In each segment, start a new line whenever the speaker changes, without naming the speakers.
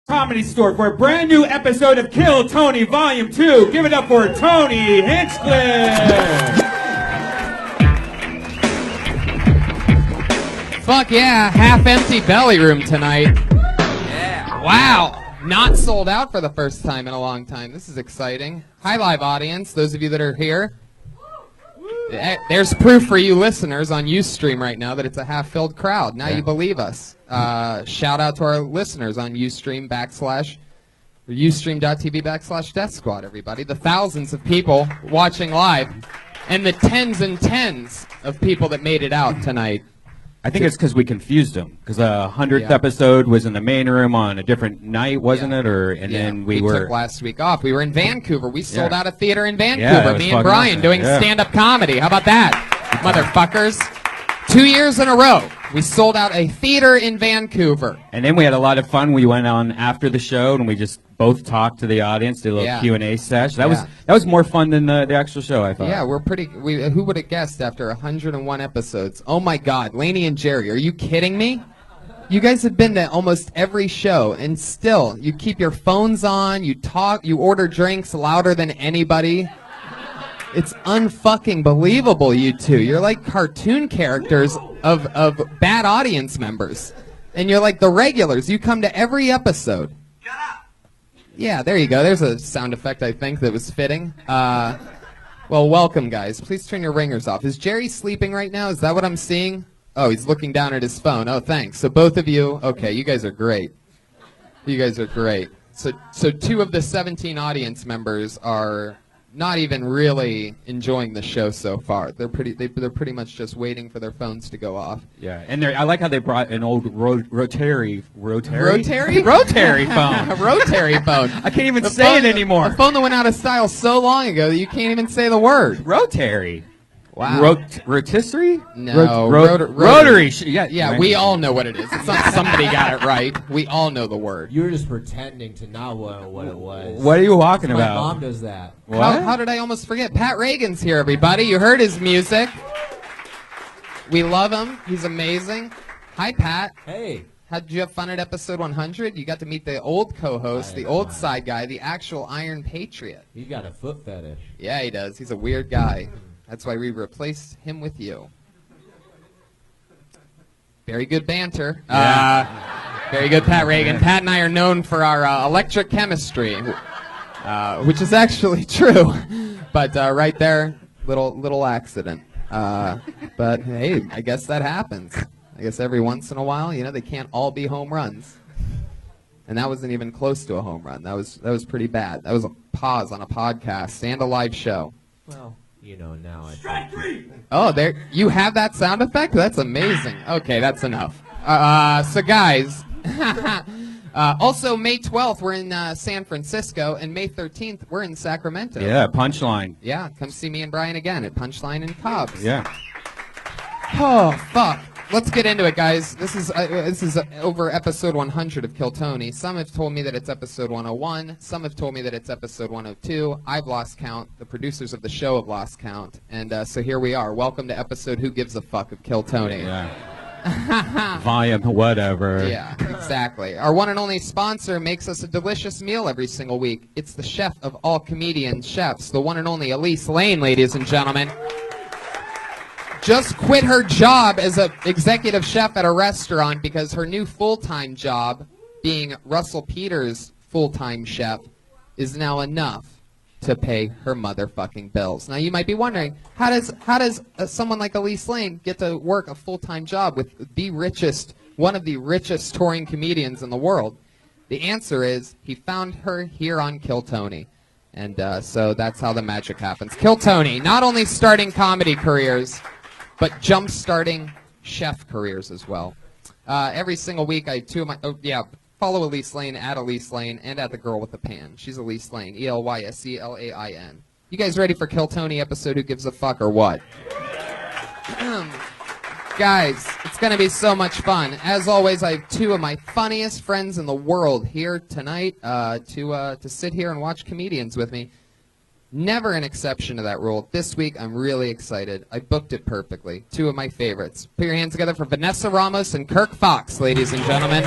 Comedy Store for a brand new episode of Kill Tony Volume 2. Give it up for Tony Hinchcliffe.
Fuck yeah, half-empty belly room tonight. Yeah. Wow. Not sold out for the first time in a long time. This is exciting. Hi, live audience, those of you that are here. There's proof for you listeners on Ustream right now that it's a half-filled crowd. Now you believe us. Shout out to our listeners on Ustream.tv/Death Squad, everybody. The thousands of people watching live and the tens and tens of people that made it out tonight.
I think it's because we confused them. Because the 100th episode was in the main room on a different night, wasn't it? And then we
took last week off. We were in Vancouver. We sold out a theater in Vancouver. Me and Brian doing stand-up comedy. How about that, motherfuckers? 2 years in a row, we sold out a theater in Vancouver.
And then we had a lot of fun. We went on after the show, and we just both talked to the audience, did a little Q&A sesh. That was more fun than the actual show, I thought.
Yeah, who would have guessed after 101 episodes? Oh my God, Lainey and Jerry, are you kidding me? You guys have been to almost every show, and still, you keep your phones on, you talk, you order drinks louder than anybody. It's unfucking believable, you two. You're like cartoon characters of bad audience members. And you're like the regulars. You come to every episode. Shut up! Yeah, there you go. There's a sound effect, I think, that was fitting. Well, welcome, guys. Please turn your ringers off. Is Jerry sleeping right now? Is that what I'm seeing? Oh, he's looking down at his phone. Oh, thanks. So both of you, okay, you guys are great. You guys are great. So 2 of the 17 audience members are not even really enjoying the show so far. They're pretty much just waiting for their phones to go off.
Yeah, and I like how they brought an old rotary phone.
Rotary phone.
I can't even say it anymore.
A phone that went out of style so long ago that you can't even say the word.
Rotary.
Wow.
Rotisserie?
No.
Rotary.
Yeah, we all know what it is. It's not somebody got it right. We all know the word.
You were just pretending to not know what it was.
What are you talking about?
My mom does that.
What? How did I almost forget? Pat Reagan's here, everybody. You heard his music. We love him. He's amazing. Hi, Pat.
Hey.
Did you have fun at episode 100? You got to meet the old co-host, the old side guy, the actual Iron Patriot.
He's got a foot fetish.
Yeah, he does. He's a weird guy. That's why we replaced him with you. Very good banter. Very good, Pat Reagan. Pat and I are known for our electric chemistry, which is actually true. But right there, little accident. But hey, I guess that happens. I guess every once in a while, they can't all be home runs. And that wasn't even close to a home run. That was pretty bad. That was a pause on a podcast and a live show.
Well, now
Strike 3!
Oh, you have that sound effect? That's amazing. Okay, that's enough. So guys, also May 12th we're in San Francisco, and May 13th we're in Sacramento.
Yeah, Punchline.
Yeah, come see me and Brian again at Punchline in Cobb's.
Yeah.
Oh, fuck. Let's get into it, guys. This is over episode 100 of Kill Tony. Some have told me that it's episode 101. Some have told me that it's episode 102. I've lost count. The producers of the show have lost count. And so here we are. Welcome to episode Who Gives a Fuck of Kill Tony.
Yeah. Volume whatever.
Yeah, exactly. Our one and only sponsor makes us a delicious meal every single week. It's the chef of all comedian chefs, the one and only Elise Lane, ladies and gentlemen. Just quit her job as an executive chef at a restaurant because her new full-time job, being Russell Peters' full-time chef, is now enough to pay her motherfucking bills. Now you might be wondering, how does someone like Elise Lane get to work a full-time job with one of the richest touring comedians in the world? The answer is he found her here on Kill Tony. And so that's how the magic happens. Kill Tony, not only starting comedy careers, but jump-starting chef careers as well. Every single week, I have 2 of my... Oh, yeah, follow Elise Lane, at Elise Lane, and at The Girl with the Pan. She's Elise Lane, ELYSELAIN. You guys ready for Kill Tony episode Who Gives a Fuck or what? Guys, it's going to be so much fun. As always, I have 2 of my funniest friends in the world here tonight to sit here and watch comedians with me. Never an exception to that rule. This week, I'm really excited. I booked it perfectly. 2 of my favorites. Put your hands together for Vanessa Ramos and Kirk Fox, ladies and gentlemen.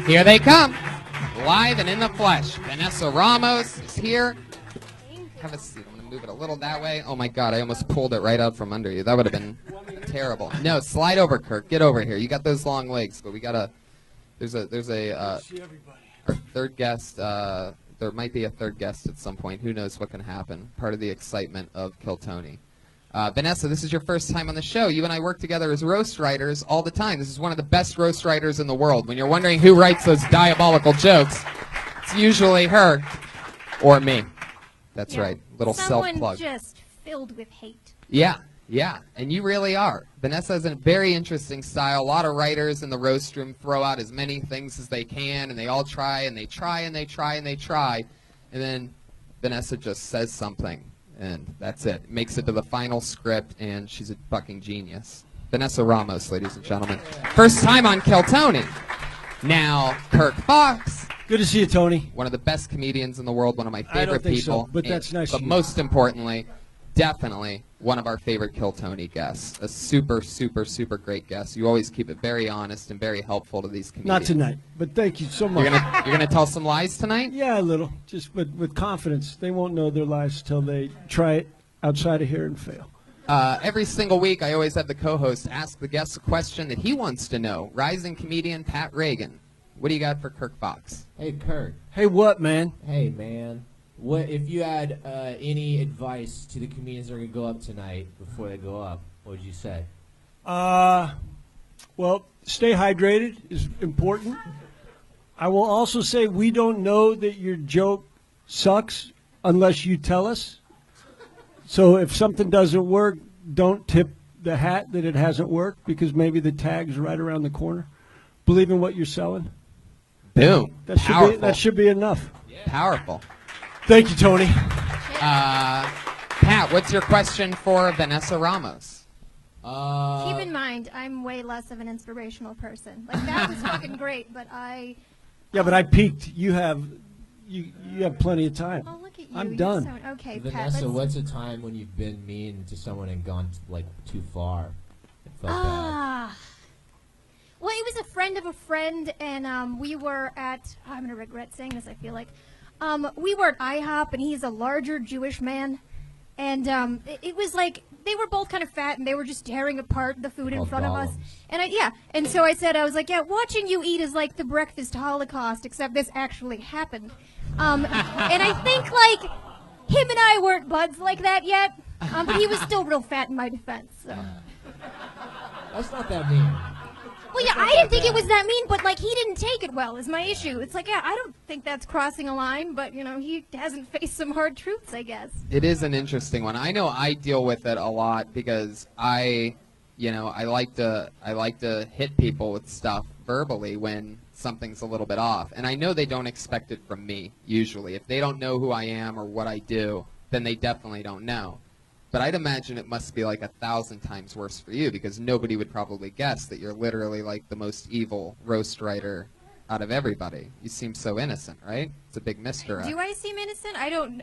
Here they come, live and in the flesh. Vanessa Ramos is here. Have a seat. I'm going to move it a little that way. Oh, my God. I almost pulled it right out from under you. That would have been terrible. No, slide over, Kirk. Get over here. You got those long legs, but we got to – there's our third guest. There might be a third guest at some point. Who knows what can happen. Part of the excitement of Kill Tony. Vanessa, this is your first time on the show. You and I work together as roast writers all the time. This is one of the best roast writers in the world. When you're wondering who writes those diabolical jokes, it's usually her or me. That's right. Little self-plug.
Someone just filled with hate.
Yeah, yeah. And you really are. Vanessa has a very interesting style. A lot of writers in the roast room throw out as many things as they can, and they all try, and they try, and they try, and they try. And then Vanessa just says something. And that's it. Makes it to the final script, and she's a fucking genius. Vanessa Ramos, ladies and gentlemen. First time on Kill Tony. Now, Kirk Fox.
Good to see you, Tony.
One of the best comedians in the world, one of my favorite
I don't think
people.
so, but that's nice.
But most importantly, definitely one of our favorite Kill Tony guests. A super, super, super great guest. You always keep it very honest and very helpful to these comedians.
Not tonight, but thank you so much.
You're gonna tell some lies tonight?
Yeah, a little. Just with confidence. They won't know their lies till they try it outside of here and fail.
Every single week, I always have the co-host ask the guest a question that he wants to know. Rising comedian Pat Reagan. What do you got for Kirk Fox?
Hey, Kirk.
Hey, what, man?
Hey, man. What if you had any advice to the comedians that are going to go up tonight before they go up? What would you say?
Well, stay hydrated is important. I will also say we don't know that your joke sucks unless you tell us. So if something doesn't work, don't tip the hat that it hasn't worked because maybe the tag's right around the corner. Believe in what you're selling.
Boom.
That should be enough.
Yeah. Powerful.
Thank you, Tony.
Pat, what's your question for Vanessa Ramos?
Keep in mind, I'm way less of an inspirational person. Like, that was fucking great, but I...
Yeah, but I peaked. You have plenty of time.
Oh, look at you.
I'm done.
So, okay,
Vanessa,
Pat,
what's a time when you've been mean to someone and gone, like, too far? It felt bad.
Well, it was a friend of a friend, and we were at... Oh, I'm going to regret saying this, I feel like. We were at IHOP, and he's a larger Jewish man. And it was like they were both kind of fat, and they were just tearing apart the food in front of us. And and so I was like, yeah, watching you eat is like the breakfast Holocaust, except this actually happened. And I think, like, him and I weren't buds like that yet, but he was still real fat in my defense. So.
That's not that mean.
Well, yeah, I didn't think it was that mean, but, like, he didn't take it well is my issue. It's like, yeah, I don't think that's crossing a line, but, you know, he hasn't faced some hard truths, I guess.
It is an interesting one. I know I deal with it a lot because I like to hit people with stuff verbally when something's a little bit off. And I know they don't expect it from me, usually. If they don't know who I am or what I do, then they definitely don't know. But I'd imagine it must be like 1,000 times worse for you because nobody would probably guess that you're literally like the most evil roast writer out of everybody. You seem so innocent, right? It's a big mystery.
Do I seem innocent?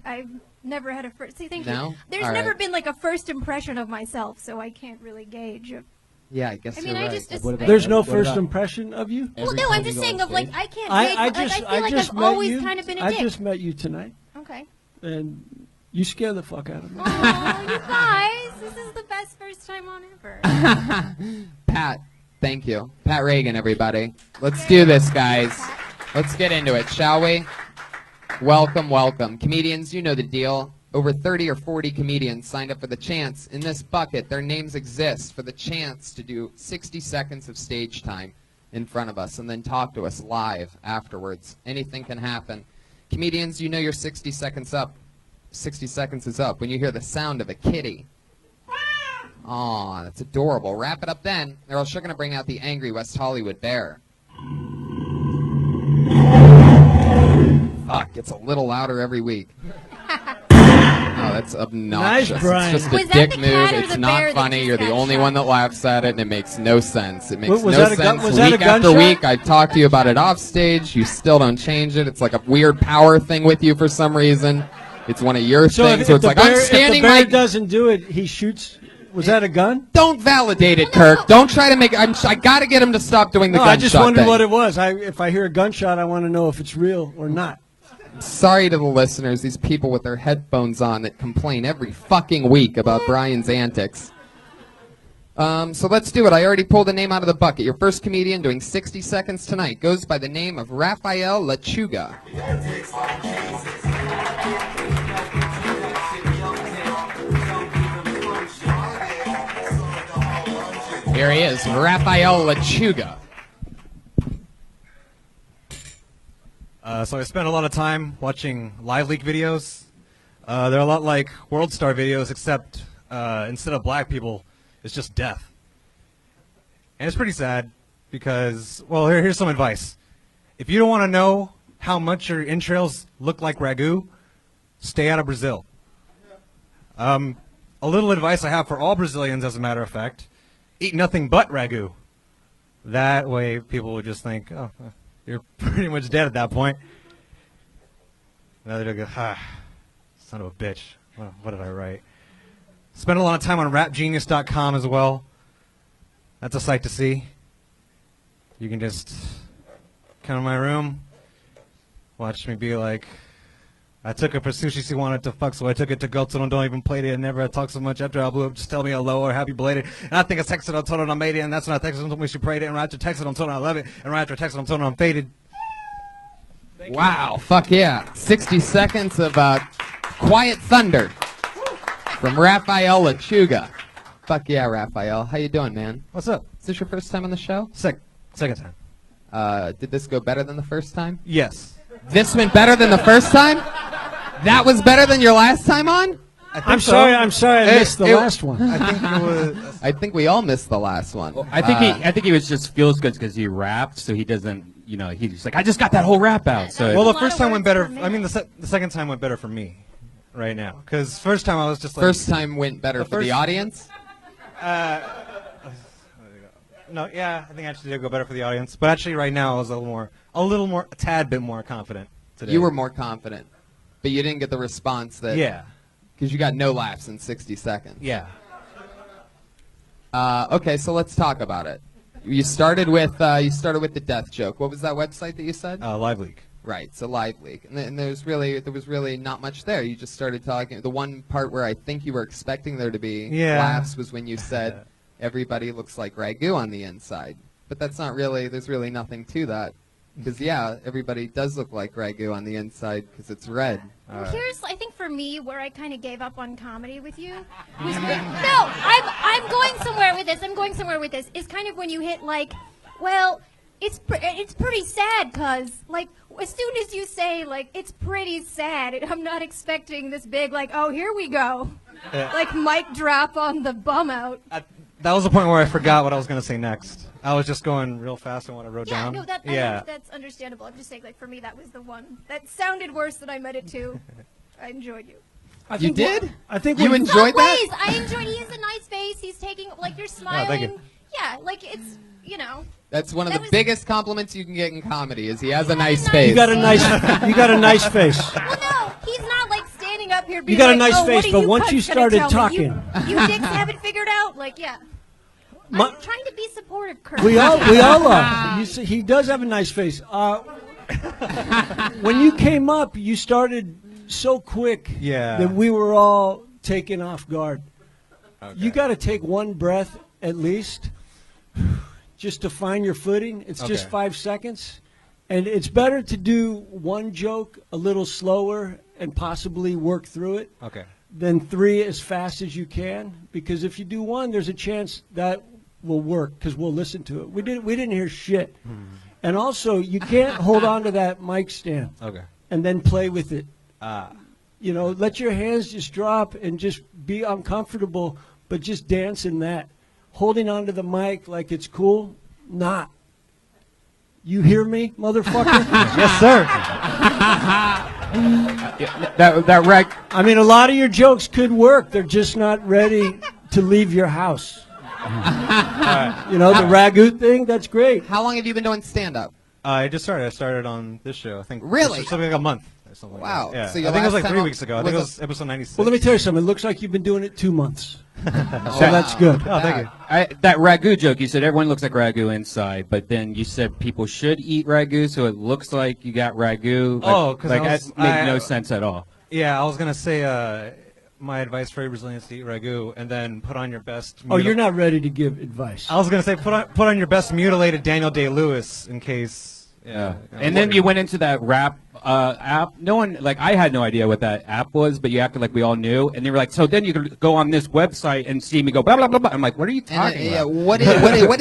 I've never had a first... See, thank
no?
you. There's
All
never
right.
been like a first impression of myself, so I can't really gauge.
Yeah, I guess you're right.
There's no first impression of you?
Well, no, I'm just saying of like, I can't gauge. I feel like I've always kind of been a dick.
I just met you tonight.
Okay.
And... you scare the fuck out of me.
Oh, you guys, this is the best first time on ever.
Pat, thank you. Pat Reagan, everybody. Let's do this, guys. Let's get into it, shall we? Welcome, welcome. Comedians, you know the deal. Over 30 or 40 comedians signed up for the chance. In this bucket, their names exist for the chance to do 60 seconds of stage time in front of us and then talk to us live afterwards. Anything can happen. Comedians, you know your 60 seconds up. 60 seconds is up when you hear the sound of a kitty. Aw, that's adorable. Wrap it up then, or else you're going to bring out the angry West Hollywood bear. Fuck, it's a little louder every week. Oh, that's obnoxious.
Nice, Brian.
It's just a dick move. It's not funny. You're the only one that laughs at it, and it makes no sense. It makes no sense. Week after week, I talk to you about it off stage. You still don't change it. It's like a weird power thing with you for some reason. It's one of your things, so it's like, I'm standing
if the bear doesn't do it, he shoots Was that a gun?
Don't validate it,
Well, no.
Kirk. Don't try to make. I gotta get him to stop doing the
No,
gunshot
I just wondered
thing.
what it was. If I hear a gunshot, I want to know if it's real or not.
Sorry to the listeners, these people with their headphones on that complain every fucking week about Brian's antics. So let's do it. I already pulled a name out of the bucket. Your first comedian doing 60 seconds tonight goes by the name of Raphael Lechuga. Here he is, Raphael Lechuga.
So I spent a lot of time watching live leak videos. They're a lot like World Star videos, except instead of black people, it's just death. And it's pretty sad because, well, here's some advice. If you don't want to know how much your entrails look like ragu, stay out of Brazil. A little advice I have for all Brazilians, as a matter of fact, eat nothing but ragu. That way people would just think, oh, you're pretty much dead at that point. Now they'll go, son of a bitch. What did I write? Spent a lot of time on rapgenius.com as well. That's a sight to see. You can just come to my room, watch me be like, I took her for sushi, she wanted to fuck, so I took it to go, so don't even play it, and never talk so much after I blew up, just tell me hello or happy belated. And I think I texted her, I told her I made it, and that's when I texted her, told me she prayed it, and right after texted her, I told her I love it, and right after I texted her, I told her I'm faded.
Wow, fuck yeah. 60 seconds of quiet thunder from Raphael Lechuga. Fuck yeah, Raphael. How you doing, man?
What's up?
Is this your first time on the show?
Second time.
Did this go better than the first time?
Yes.
This went better than the first time? That was better than your last time on?
I'm sorry I missed the last one.
I think it was.
I think we all missed the last one.
Well, I think he was just feels good because he rapped, so he doesn't, he's just like, I just got that whole rap out. So
Well, the
lot
first
of
time went
words
better.
for me.
I mean, the second time went better for me right now. Because first time I was just like.
First time went better for the
first-
audience?
No, yeah, I think actually did go better for the audience. But actually, right now, I was a tad bit more confident today.
You were more confident, but you didn't get the response that.
Yeah.
Because you got no laughs in 60 seconds.
Yeah.
Okay, so let's talk about it. You started with the death joke. What was that website that you said?
Live leak.
Right, so live leak, and there was really not much there. You just started talking. The one part where I think you were expecting there to be laughs was when you said everybody looks like ragu on the inside, but that's not really. There's really nothing to that, because everybody does look like ragu on the inside because it's red.
Well, here's, I think for me, where I kind of gave up on comedy with you. Was I'm going somewhere with this. Is kind of when you hit like, well, it's pretty sad because like as soon as you say like it's pretty sad, I'm not expecting this big like, oh, here we go, like mic drop on the bum out.
That was the point where I forgot what I was going to say next. I was just going real fast on what I wrote down.
No, that's understandable. I'm just saying, like, for me, that was the one that sounded worse than I meant it to. I enjoyed you.
You did?
I think
You enjoyed that?
Always, I enjoyed. He has a nice face. He's taking like you're smiling.
thank you.
Yeah, like it's
That's one of
That
the
was-
biggest compliments you can get in comedy. Is he has a nice face.
You got a nice face.
Well, no, he's not like standing up here. Being
got a
like,
nice
oh, what
face,
are
but
you
once
cunts
you
gonna
started
tell me?
talking.
you dicks haven't figured out. Like, yeah.
My-
I'm trying to be supportive, Kurt.
We all are. You see, he does have a nice face. When you came up, you started so quick that we were all taken off guard.
Okay.
You got to take one breath at least, just to find your footing. It's just 5 seconds, and it's better to do one joke a little slower and possibly work through it.
Okay.
Than 3 as fast as you can, because if you do one, there's a chance that will work because we'll listen to it. We didn't hear shit. And also, you can't hold on to that mic stand and then play with it. Let your hands just drop and just be uncomfortable, but just dance in that. Holding onto the mic like it's cool, not. You hear me, motherfucker?
Yes, sir.
that wreck.
I mean, a lot of your jokes could work. They're just not ready to leave your house. The ragu thing, that's great.
How long have you been doing stand-up?
I just started. I started on this show. I think.
Really?
Something like a month. Or something
Wow.
Like that. Yeah.
So
I
your
think it was
last
like
time
3
on-
weeks ago. I think it was episode 96.
Well, let me tell you something. It looks like you've been doing it 2 months. that's good.
Oh, thank you.
That ragu joke, you said everyone looks like ragu inside, but then you said people should eat ragu, so it looks like you got ragu.
Oh, 'cause
that made no sense at all.
Yeah, I was gonna say my advice for every Brazilian is to eat ragu and then put on your best.
Oh, you're not ready to give advice.
I was gonna say put on your best mutilated Daniel Day-Lewis in case. Yeah.
And then you went into that rap app. No one, like, I had no idea what that app was, but you acted like we all knew. And they were like, so then you could go on this website and see me go blah, blah, blah, blah. I'm like, what are you talking about?
Yeah, what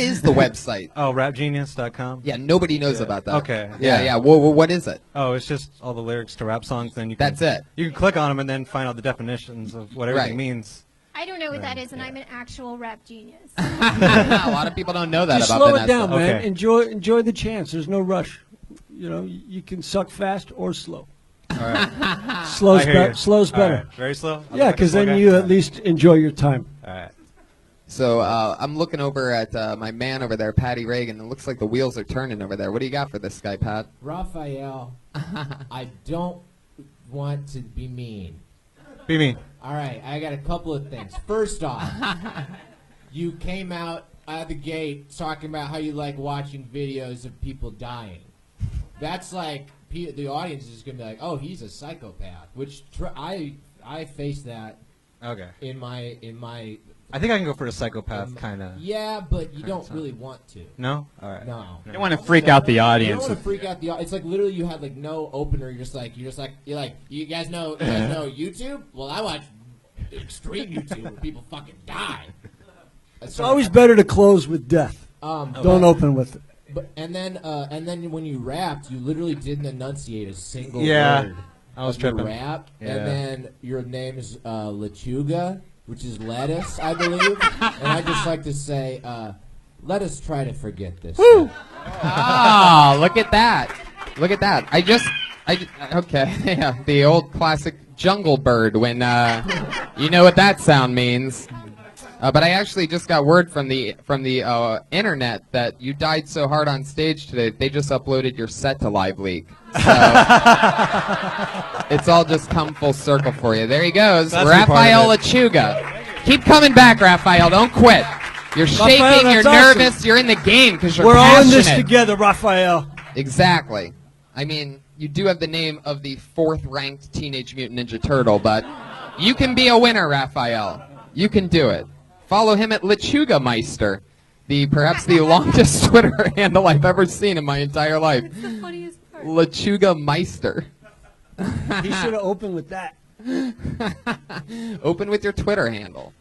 is the website?
Oh, rapgenius.com?
Yeah, nobody knows about that.
Okay.
Yeah. Well, what is it?
Oh, it's just all the lyrics to rap songs. Then you can,
That's it.
You can click on them and then find out the definitions of what everything means.
I don't know what that is, and I'm an actual rap genius.
A lot of people don't know that
Just
about
slow
Vanessa.
it down, man.
Okay.
Enjoy the chance. There's no rush. You know, you can suck fast or slow.
All right.
Slow's
All
better.
right. Very slow?
Yeah, because then you at least enjoy your time.
All right.
So I'm looking over at my man over there, Patty Reagan. It looks like the wheels are turning over there. What do you got for this guy, Pat?
Raphael, I don't want to be mean.
Be me.
All right, I got a couple of things. First off, you came out of the gate talking about how you like watching videos of people dying. That's like the audience is gonna be like, "Oh, he's a psychopath," which I face that.
Okay.
In my.
I think I can go for a psychopath kind of.
Yeah, but you don't really want to.
No. All right.
No.
You don't want to freak out the
You
audience.
don't want to freak out the. It's like literally you had like no opener. You're like you guys know YouTube. Well, I watch extreme YouTube where people fucking die.
It's always better to close with death. Don't open with it.
And then when you rapped, you literally didn't enunciate a single
Yeah,
word.
I was
of your
tripping.
rap,
Yeah.
and then your name is Lechuga, which is lettuce, I believe. And I just like to say, let us try to forget this.
Woo! Ah, look at that! Look at that! Okay, yeah, the old classic jungle bird. When you know what that sound means. But I actually just got word from the internet that you died so hard on stage today. They just uploaded your set to Live Leak. So it's all just come full circle for you. There he goes,
That's
Raphael Lechuga. Keep coming back, Raphael. Don't quit. You're shaking.
Raphael,
You're
that's
nervous.
awesome.
You're in the game because you're
We're all in
passionate.
this together, Raphael.
Exactly. I mean, you do have the name of the 4th-ranked Teenage Mutant Ninja Turtle, but you can be a winner, Raphael. You can do it. Follow him at Lechuga Meister, perhaps the longest Twitter handle I've ever seen in my entire life.
That's the funniest part.
Lechuga Meister.
He should have opened with that.
Open with your Twitter handle.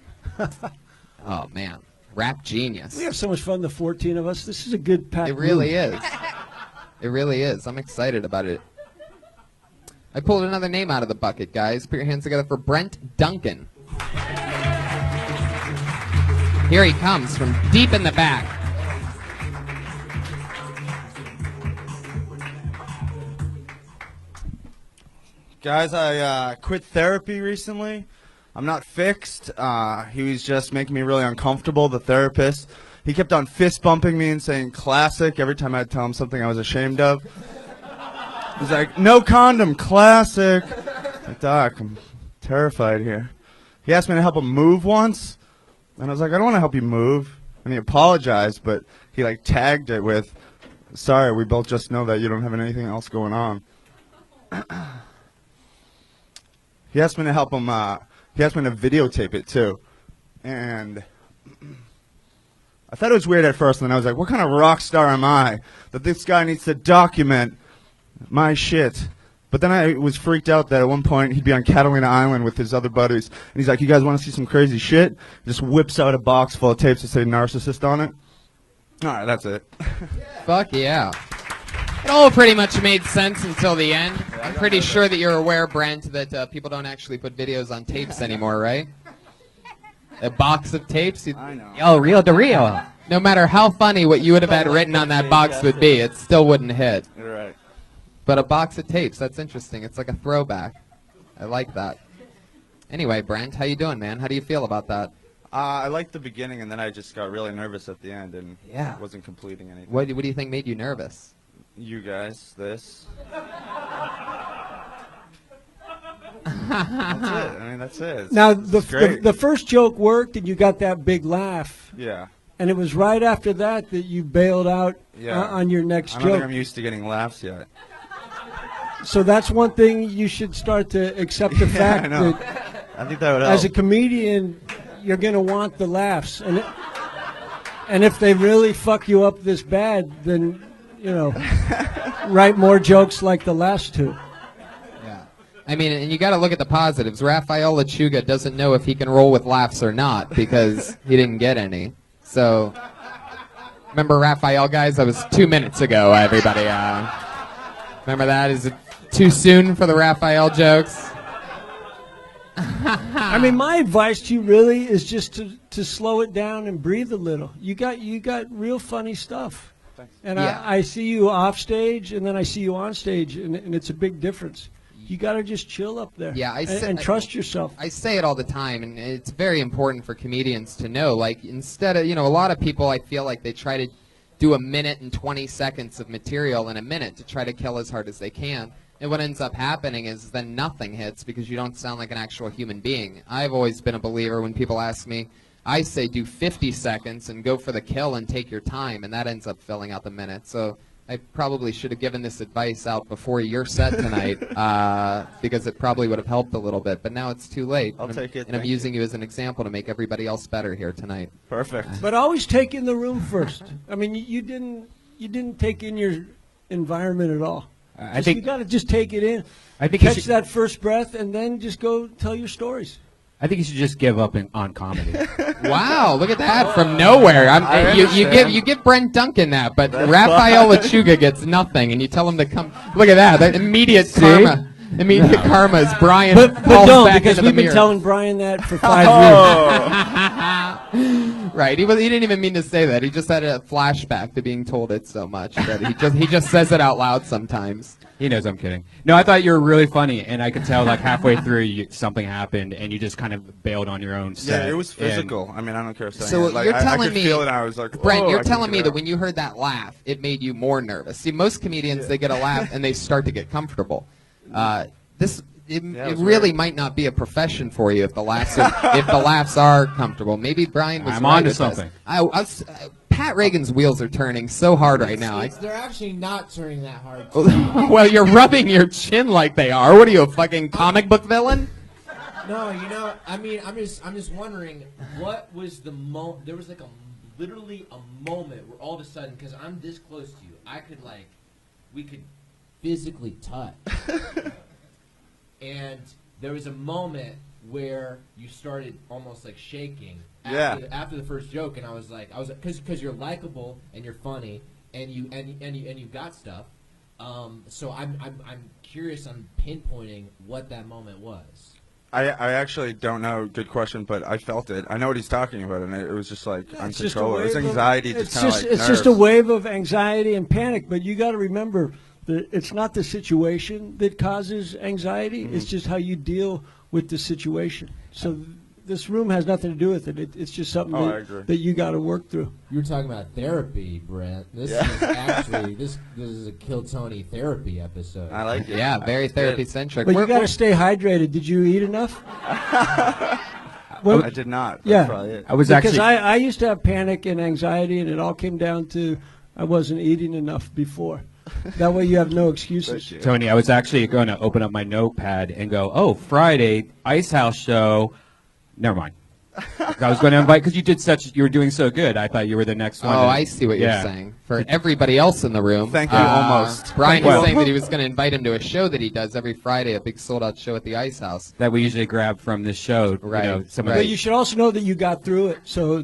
Oh, man. Rap genius.
We have so much fun, the 14 of us. This is a good pack.
It really is. It really is. I'm excited about it. I pulled another name out of the bucket, guys. Put your hands together for Brent Duncan. Here he comes from deep in the back.
Guys, I quit therapy recently. I'm not fixed. He was just making me really uncomfortable, the therapist. He kept on fist bumping me and saying classic every time I'd tell him something I was ashamed of. He's like, no condom, classic. Like, Doc, I'm terrified here. He asked me to help him move once, and I was like, I don't want to help you move. And he apologized, but he like tagged it with, sorry, we both just know that you don't have anything else going on. He asked me to help him, he asked me to videotape it too. And I thought it was weird at first, and then I was like, what kind of rock star am I that this guy needs to document my shit? But then I was freaked out that at one point he'd be on Catalina Island with his other buddies, and he's like, you guys want to see some crazy shit? He just whips out a box full of tapes that say narcissist on it. All right, that's it.
Fuck yeah. It all pretty much made sense until the end. I'm pretty sure that you're aware, Brent, that people don't actually put videos on tapes anymore, right? A box of tapes?
I know.
Oh, Rio de Rio.
No matter how funny what you would have had written on that box would be, it still wouldn't hit.
You're right.
But a box of tapes, that's interesting. It's like a throwback. I like that. Anyway, Brent, how you doing, man? How do you feel about that?
I liked the beginning, and then I just got really nervous at the end and
Yeah.
wasn't completing anything.
What do you think made you nervous?
You guys, this. That's it. I mean, that's it.
Now,
It's great.
the first joke worked, and you got that big laugh.
Yeah.
And it was right after that that you bailed out
Yeah.
on your next
I don't think
joke.
I'm used to getting laughs yet.
So that's one thing you should start to accept the fact
I know.
that
I think that would help.
as a comedian, you're going to want the laughs. And if they really fuck you up this bad, then, write more jokes like the last two.
Yeah. I mean, and you got to look at the positives. Rafael Lechuga doesn't know if he can roll with laughs or not because he didn't get any. So, remember Rafael, guys? That was 2 minutes ago, everybody. Remember that? Is it too soon for the Rafael jokes?
I mean, my advice to you really is just to slow it down and breathe a little. You got real funny stuff.
Thanks.
And
Yeah.
I see you off stage, and then I see you on stage, and it's a big difference. You got to just chill up there.
Yeah,
and trust yourself.
I say it all the time, and it's very important for comedians to know. Like, instead of, a lot of people, I feel like they try to do 1 minute and 20 seconds of material in a minute to try to kill as hard as they can. And what ends up happening is then nothing hits because you don't sound like an actual human being. I've always been a believer when people ask me, I say do 50 seconds and go for the kill and take your time, and that ends up filling out the minute. So I probably should have given this advice out before your set tonight because it probably would have helped a little bit. But now it's too late.
I'll take it.
And I'm
Thank
using you as an example to make everybody else better here tonight.
Perfect.
But always take in the room first. I mean, you didn't take in your environment at all.
I think
you got to just take it in.
I think you
Catch
should,
that first breath, and then just go tell your stories.
I think you should just give up on comedy.
Wow, look at that from nowhere.
I
You
understand.
give Brent Duncan that, but
That's
Rafael Lechuga gets nothing, and you tell him to come. Look at that. That immediate karma. Immediate karma is Brian
But
falls
don't,
back
because
into the
we've been
mirror.
telling Brian that for 5 years.
Right. He didn't even mean to say that. He just had a flashback to being told it so much that he just says it out loud sometimes.
He knows I'm kidding. No, I thought you were really funny, and I could tell like halfway through something happened, and you just kind of bailed on your own set.
Yeah, it was
and-
physical. I mean, I don't care saying
So
it. Like,
you're
I
telling
could
me,
feel it, and I was like,
Brent,
"Whoa,
you're
I can
telling
get
me that
out."
when you heard that laugh, it made you more nervous. See, most comedians, they get a laugh and they start to get comfortable. It
was
really
weird.
might not be a profession for you if the laughs are comfortable. Maybe Brian was
I'm
right
onto
with
something.
this. Pat Reagan's wheels are turning so hard right now.
They're actually not turning that hard.
Well, you're rubbing your chin like they are. What are you, a fucking comic book villain?
No, I mean, I'm just wondering, what was the moment? There was like literally a moment where all of a sudden, because I'm this close to you, we could physically touch. And there was a moment where you started almost like shaking after the first joke, and I was because you're likable and you're funny and you got stuff. So I'm curious on pinpointing what that moment was.
I actually don't know. Good question, but I felt it. I know what he's talking about, and it was just like
It's just a
uncontrollable. It was
wave of-
anxiety,
it's
just kind of like
it's just a wave of anxiety and panic. But you got to remember that it's not the situation that causes anxiety. It's just how you deal with the situation. So this room has nothing to do with it. It's just something
I agree.
that you got to work through.
You were talking about therapy, Brent. This is actually this is a Kill Tony therapy episode.
I like it.
Yeah, very therapy centric.
But you got to stay hydrated. Did you eat enough? Well,
I did not. That's
yeah.
probably it.
I was
because
actually.
I used to have panic and anxiety, and it all came down to I wasn't eating enough before. That way you have no excuses.
Tony, I was actually going to open up my notepad and go, oh, Friday, Ice House show. Never mind. I was going to invite, because you were doing so good. I thought you were the next one.
Oh, I see what you're
Yeah.
saying. For everybody else in the room.
Thank you, almost.
Brian
Well-
was saying that he was going to invite him to a show that he does every Friday, a big sold-out show at the Ice House.
That we usually grab from this show.
Right,
You know, some of
right.
But
the-
you should also know that you got through it, so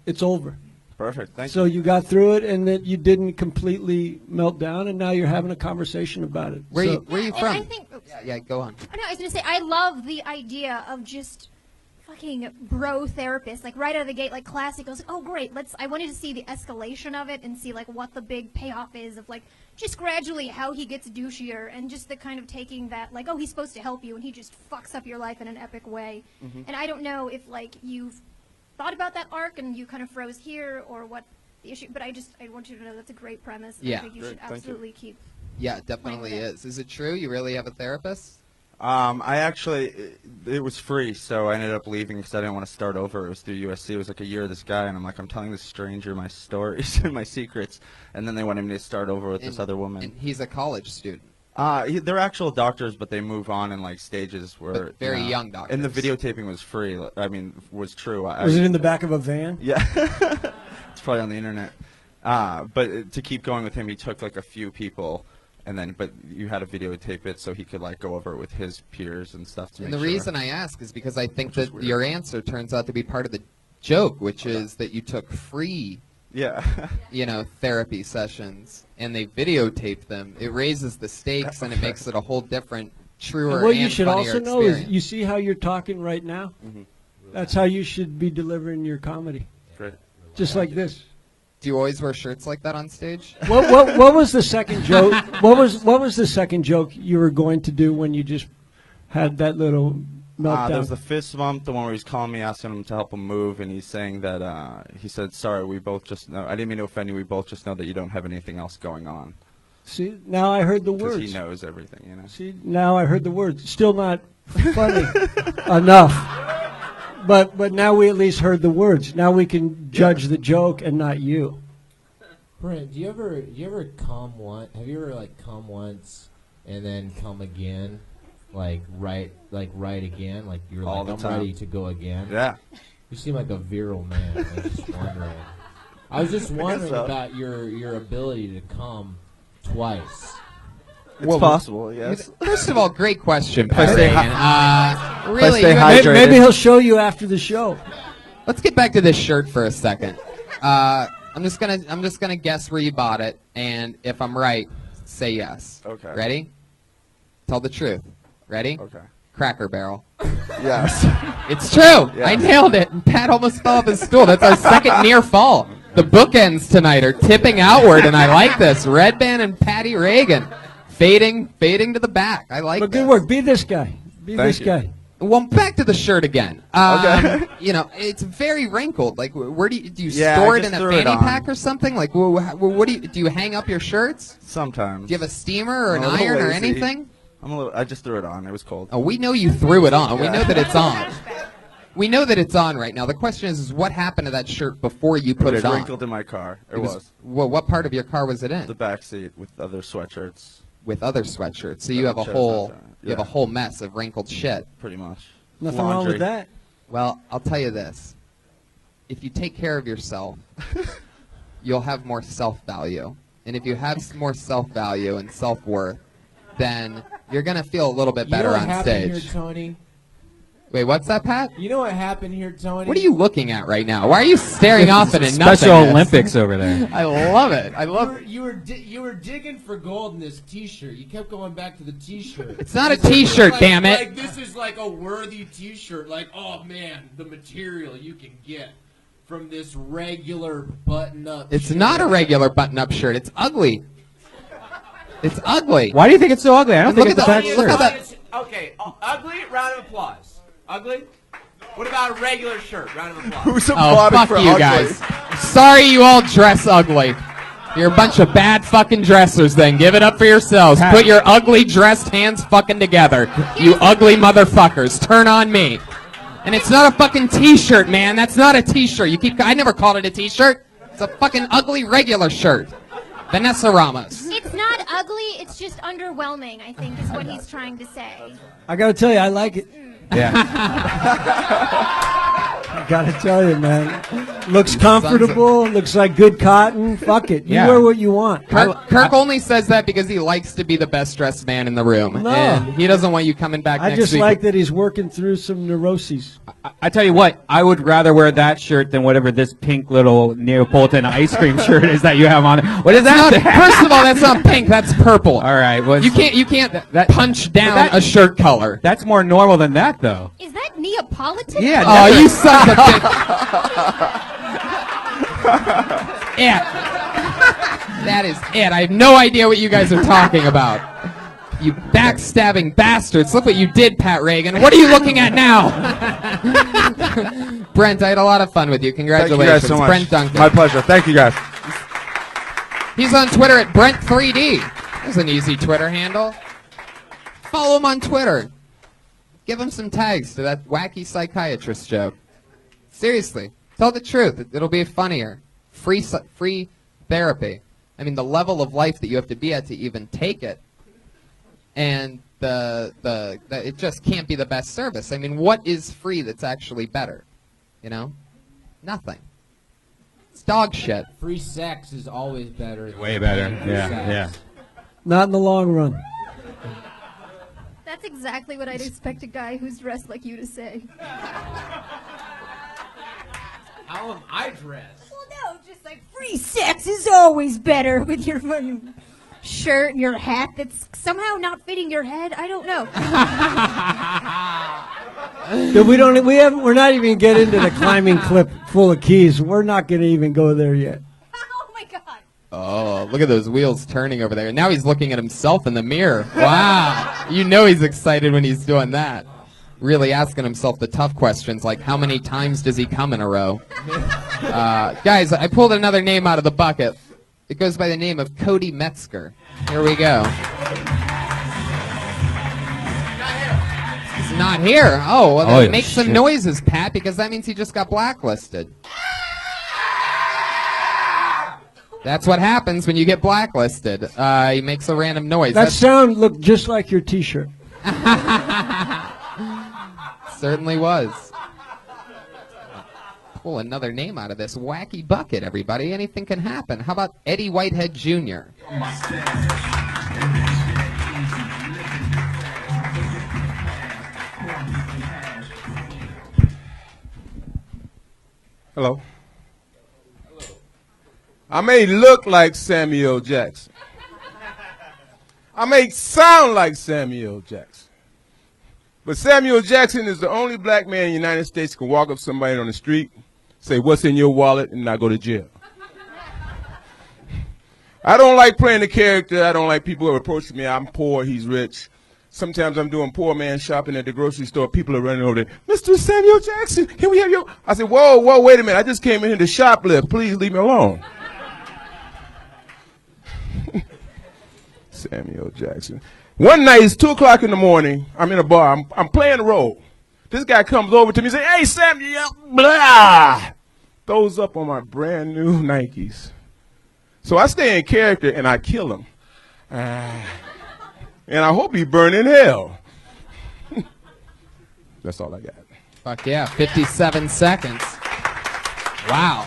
it's over.
Perfect. Thank
So
you.
you got through it, and that you didn't completely melt down, and now you're having a conversation about it.
Where
So-
you
And
from?
I think, oops.
Yeah, go on.
I know, I was going to say, I love the idea of just fucking bro therapist, like right out of the gate, like classic. I was like, oh great, I wanted to see the escalation of it and see like what the big payoff is of like just gradually how he gets douchier and just the kind of taking that like, oh, he's supposed to help you and he just fucks up your life in an epic way. And I don't know if like you've thought about that arc and you kind of froze here or what the issue, but I want you to know that's a great premise. And
Yeah.
I think you
Great,
should
thank you.
absolutely keep.
Yeah, it definitely
Playing with
is. Is it true you really have a therapist?
I actually, it was free, so I ended up leaving because I didn't want to start over. It was through USC. It was like a year of this guy, and I'm like, I'm telling this stranger my stories and my secrets, and then they wanted me to start over with this other woman.
And he's a college student.
They're actual doctors, but they move on in like stages where
But very young doctors.
And the videotaping was free. I mean, was true.
Was it in the back of a van?
Yeah, it's probably on the internet. But to keep going with him, he took like a few people. And then, but you had to videotape it so he could like go over it with his peers and stuff. To
And
make
the
sure.
reason I ask is because I think that your answer turns out to be part of the joke, which is that you took free,
Yeah.
therapy sessions, and they videotaped them. It raises the stakes, and it makes it a whole different, truer,
And what you
and
should
funnier
also know is,
experience.
you see how you're talking right now?
Mhm.
That's how you should be delivering your comedy.
Great.
Just like this.
Do you always wear shirts like that on stage?
What was the second joke? What was the second joke you were going to do when you just had that little meltdown?
There was the fist bump, the one where he's calling me, asking him to help him move, and he's saying that, he said, sorry, we both just know, I didn't mean to offend you, we both just know that you don't have anything else going on.
See, now I heard the
Because
words.
he knows everything, you know?
See, now I heard the words. Still not funny enough. But now we at least heard the words. Now we can judge the joke and not you.
Brent, do you ever come once? Have you ever like come once and then come again, like right again, like you're
All
like
the
I'm
time.
ready to go again?
Yeah.
You seem like a virile man. I was just wondering. I was just wondering
so.
about your ability to come twice.
It's possible, yes.
First of all, great question,
I
Pat
stay
Reagan. Really,
stay
you-
hydrated.
Maybe he'll show you after the show.
let's get back to this shirt for a second. I'm just gonna guess where you bought it, and if I'm right, say yes.
Okay.
Ready? Tell the truth. Ready?
Okay.
Cracker Barrel.
Yes.
It's true.
Yeah.
I nailed it. And Pat almost fell off his stool. That's our second near fall. The bookends tonight are tipping outward, and I like this. Red Band and Patty Reagan fading to the back. I like
But
this.
good work. Be this guy. Be
Thank
this
you.
guy.
Well, back to the shirt again.
Okay.
It's very wrinkled. Like, where do you
Yeah,
store
I
it in
just
a
threw it
fanny
on.
pack or something? Like, what do you hang up your shirts?
Sometimes.
Do you have a steamer or an
I'm a little
iron or
lazy.
anything?
I just threw it on. It was cold.
Oh, we know you threw it on. We
Yeah.
know that it's on. We know that it's on right now. The question is what happened to that shirt before you put
it was
it on?
wrinkled in my car. It was.
Well, what part of your car was it in?
The back seat with other sweatshirts,
With other sweatshirts. So you have a
Sweatshirts,
whole
yeah.
you have a whole mess of wrinkled shit.
pretty much.
Nothing wrong
Laundry.
with that.
Well, I'll tell you this. If you take care of yourself, you'll have more self-value. And if you have more self-value and self-worth, then you're going to feel a little bit better
you know what
on
happened
stage.
here, Tony?
Wait, what's that, Pat?
You know what happened here, Tony?
What are you looking at right now? Why are you staring off into nothing?
Special Olympics over there.
I love it. I love it.
You were digging for gold in this T-shirt. You kept going back to the T-shirt.
It's not a
As if
T-shirt,
like,
damn it.
Like this is like a worthy T-shirt. Like, oh man, the material you can get from this regular button-up.
It's
shirt.
not a regular button-up shirt. It's ugly. It's ugly.
Why do you think it's so ugly? I don't
Look
think it's
at
a bad
the- look
shirt.
at that.
Okay, ugly. Round of applause. Ugly. What about a regular shirt? Round of applause.
Who's
Oh,
applauding
fuck
for
you
ugly?
guys. Sorry you all dress ugly. You're a bunch of bad fucking dressers then. Give it up for yourselves. Put your ugly dressed hands fucking together. You ugly motherfuckers. Turn on me. And it's not a fucking T-shirt, man. That's not a T-shirt. I never called it a T-shirt. It's a fucking ugly regular shirt. Vanessa Ramos.
It's not ugly, it's just underwhelming, I think, is what he's trying to say.
I got to tell you, I like it.
Yeah.
I got to tell you, man. Looks comfortable. Looks like good cotton. Fuck it. You
Yeah.
wear what you want.
Kirk only says that because he likes to be the best dressed man in the room.
No.
And he doesn't want you coming back
I
next
just
week.
like that he's working through some neuroses.
I tell you what, I would rather wear that shirt than whatever this pink little Neapolitan ice cream shirt is that you have on. What is that?
First of all, that's not pink. That's purple.
All right. Well,
You can't
that-
punch down
that-
a shirt color.
That's more normal than that, though.
Is that Neapolitan?
Yeah.
Oh,
never-
you son of a bitch. It. That is it. I have no idea what you guys are talking about. You backstabbing bastards. Look what you did, Pat Reagan. What are you looking at now? Brent, I had a lot of fun with you.
Thank
Congratulations.
you guys so much.
Brent Duncan.
My pleasure. Thank you guys.
He's on Twitter at Brent3D. That's an easy Twitter handle. Follow him on Twitter. Give him some tags to that wacky psychiatrist joke. Seriously, tell the truth. It'll be funnier. Free therapy. I mean, the level of life that you have to be at to even take it, and it just can't be the best service. I mean, what is free that's actually better? You know, nothing. It's dog shit.
Free sex is always better.
Way better.
Free
Yeah,
sex.
yeah.
Not in the long run.
That's exactly what I'd expect a guy who's dressed like you to say.
How am I dressed?
Well, no, just like free sex is always better with your fucking shirt and your hat that's somehow not fitting your head. I don't know.
We're not even getting into the climbing clip full of keys. We're not going to even go there yet.
Oh my God.
Oh, look at those wheels turning over there. Now he's looking at himself in the mirror. Wow. You know he's excited when he's doing that. Really asking himself the tough questions like how many times does he come in a row? Guys, I pulled another name out of the bucket. It goes by the name of Cody Metzger. Here we go. He's not here. Oh, well, then make some noises, Pat, because that means he just got blacklisted. That's what happens when you get blacklisted. He makes a random noise.
That sound looked just like your T-shirt.
Certainly was. Pull another name out of this wacky bucket, everybody. Anything can happen. How about Eddie Whitehead Jr.?
Hello. I may look like Samuel Jackson. I may sound like Samuel Jackson. But Samuel Jackson is the only black man in the United States who can walk up to somebody on the street, say, "What's in your wallet?" and not go to jail. I don't like playing the character. I don't like people who approach me. I'm poor, he's rich. Sometimes I'm doing poor man shopping at the grocery store. People are running over there. "Mr. Samuel Jackson, can we have your..." I said, whoa, wait a minute. I just came in here to shoplift. Please leave me alone. Samuel Jackson. One night, it's 2 o'clock in the morning. I'm in a bar. I'm playing a role. This guy comes over to me and says, "Hey, Samuel," blah, throws up on my brand new Nikes. So I stay in character and I kill him. And I hope he burn in hell. That's all I got.
Fuck yeah, 57 seconds. Wow.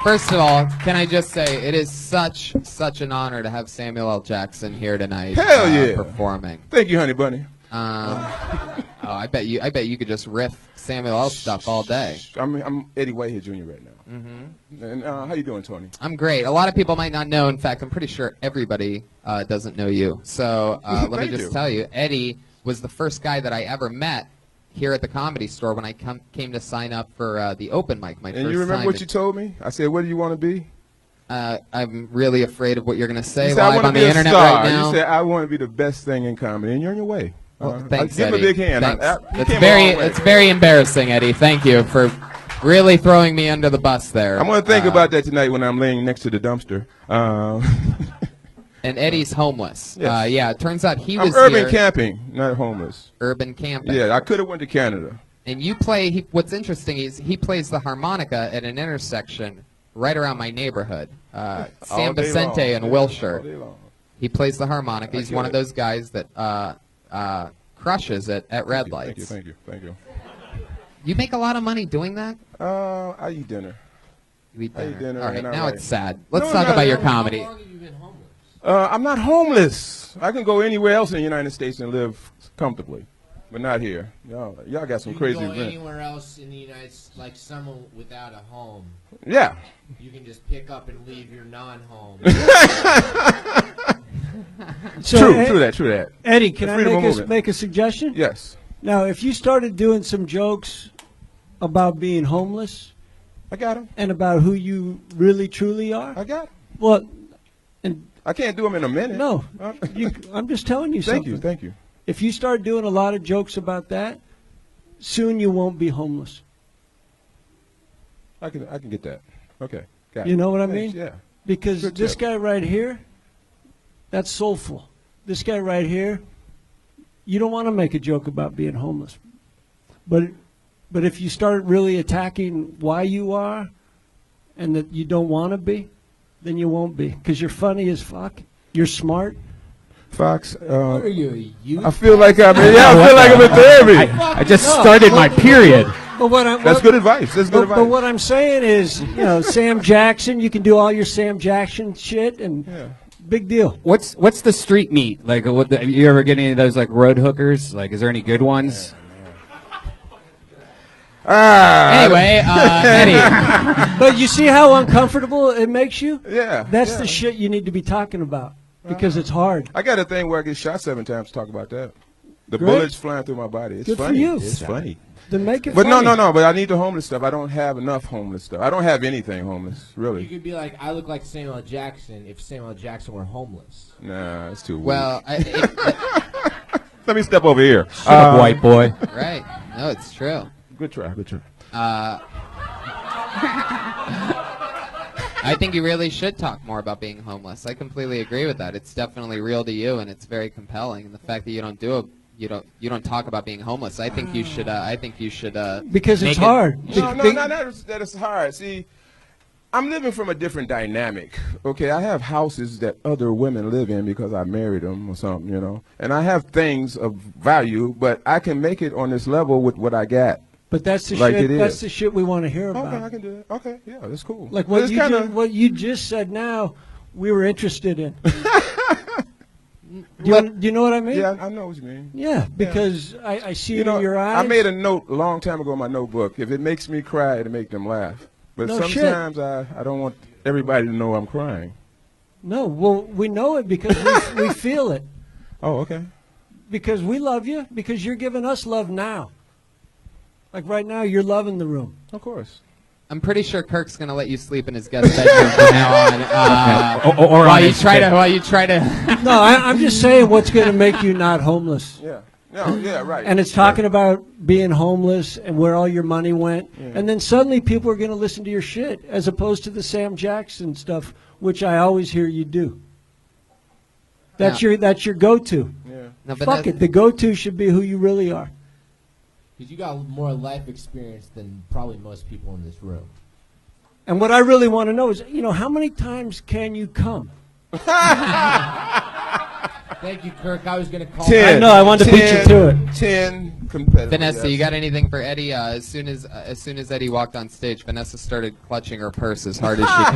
First of all, can I just say it is such an honor to have Samuel L. Jackson here tonight.
Hell yeah.
Performing.
Thank you, honey bunny.
I bet you could just riff Samuel L. stuff all day.
I'm Eddie Whitehead Jr. right now. Mm-hmm. And how you doing, Tony?
I'm great. A lot of people might not know. In fact, I'm pretty sure everybody doesn't know you. So let me just tell you, Eddie was the first guy that I ever met here at the Comedy Store when I came to sign up for the open mic.
And you remember what you told me? I said, "What do you want to be?"
I'm really afraid of what you're going to say
you said,
live on the internet right now.
You said, "I want to be the best thing in comedy," and you're on your way.
Well, thanks,
give him a big hand.
It's very embarrassing, Eddie. Thank you for really throwing me under the bus there.
I'm going to think about that tonight when I'm laying next to the dumpster.
And Eddie's homeless.
Yes.
Yeah, it turns out he was
urban
here.
camping, not homeless.
Urban camping.
Yeah, I could have went to Canada.
And you play, what's interesting is he plays the harmonica at an intersection right around my neighborhood, San Vicente and Wilshire. He plays the harmonica. He's one of those guys that crushes it at red lights.
Thank you.
You make a lot of money doing that?
I eat dinner.
You eat dinner.
I eat dinner.
All right,
and
now
write.
it's sad. Let's talk about your comedy.
How long have you been homeless?
I'm not homeless. I can go anywhere else in the United States and live comfortably, but not here. Y'all got some crazy
You can go
rent.
anywhere else in the United States, like someone without a home.
Yeah.
You can just pick up and leave your non-home.
True that.
Eddie, can I make a suggestion?
Yes.
Now, if you started doing some jokes about being homeless,
I got him.
And about who you really truly are,
I got him.
Well, and
I can't do them in a minute.
No, I'm just telling you something.
Thank you.
If you start doing a lot of jokes about that, soon you won't be homeless.
I can get that. Okay. Got
You know what I
Thanks,
mean?
Yeah.
Because
Good
this
tip.
guy right here, that's soulful. This guy right here, you don't want to make a joke about being homeless. But if you start really attacking why you are and that you don't want to be, then you won't be, because you're funny as fuck. You're smart.
Fox,
What are you, a youth?
I feel like I'm in therapy.
I just started my period.
But
That's good advice. That's good advice.
But what I'm saying is, Sam Jackson, you can do all your Sam Jackson shit, and big deal.
What's the street meat like? You ever get any of those like road hookers? Like, is there any good ones?
Anyway, Eddie.
But you see how uncomfortable it makes you?
Yeah.
That's the shit you need to be talking about, because it's hard.
I got a thing where I get shot 7 times to talk about that. The
Great.
bullets flying through my body. It's
Good for
funny.
you.
It's funny.
Then make it
But
funny.
no. But I need the homeless stuff. I don't have enough homeless stuff. I don't have anything homeless,
You
really.
could be like, I look like Samuel L. Jackson if Samuel L. Jackson were homeless.
Nah, it's too weak.
Well,
Let me step over here.
Shut up, white boy.
right. No, it's true.
Good try. Good try.
I think you really should talk more about being homeless. I completely agree with that. It's definitely real to you, and it's very compelling. And the fact that you don't talk about being homeless. I think you should.
Because it's
make it-
hard.
No, that is hard. See, I'm living from a different dynamic. Okay, I have houses that other women live in because I married them or something, And I have things of value, but I can make it on this level with what I got.
But that's the
Like
shit.
it
That's
is.
the shit we want to hear about.
Okay, I can do it. Okay, yeah, that's cool.
Like
But it's
what you just said now, we were interested in. Do you know what I mean?
Yeah, I know what you mean.
Yeah, because I see it in your eyes.
I made a note a long time ago in my notebook. If it makes me cry, it'll make them laugh. But
No shit.
sometimes I don't want everybody to know I'm crying.
No, well, we know it because we feel it.
Oh, okay.
Because we love you, because you're giving us love now. Like right now, you're loving the room.
Of course.
I'm pretty sure Kirk's gonna let you sleep in his guest bedroom from now on.
Or
while
on
you
his
try to,
bed.
while you try to.
No, I'm just saying what's going to make you not homeless.
Yeah. No, yeah, right.
And it's talking about being homeless and where all your money went. And then suddenly people are going to listen to your shit as opposed to the Sam Jackson stuff, which I always hear you do. That's your go-to.
Yeah.
No, but
Fuck it. The go-to should be who you really are.
Because you got more life experience than probably most people in this room.
And what I really want to know is, how many times can you come?
Thank you, Kirk. I was going to call.
10.
I know, I wanted to beat you to it.
10 competitive.
Vanessa,
yes.
you got anything for Eddie? As soon as Eddie walked on stage, Vanessa started clutching her purse as hard as she could.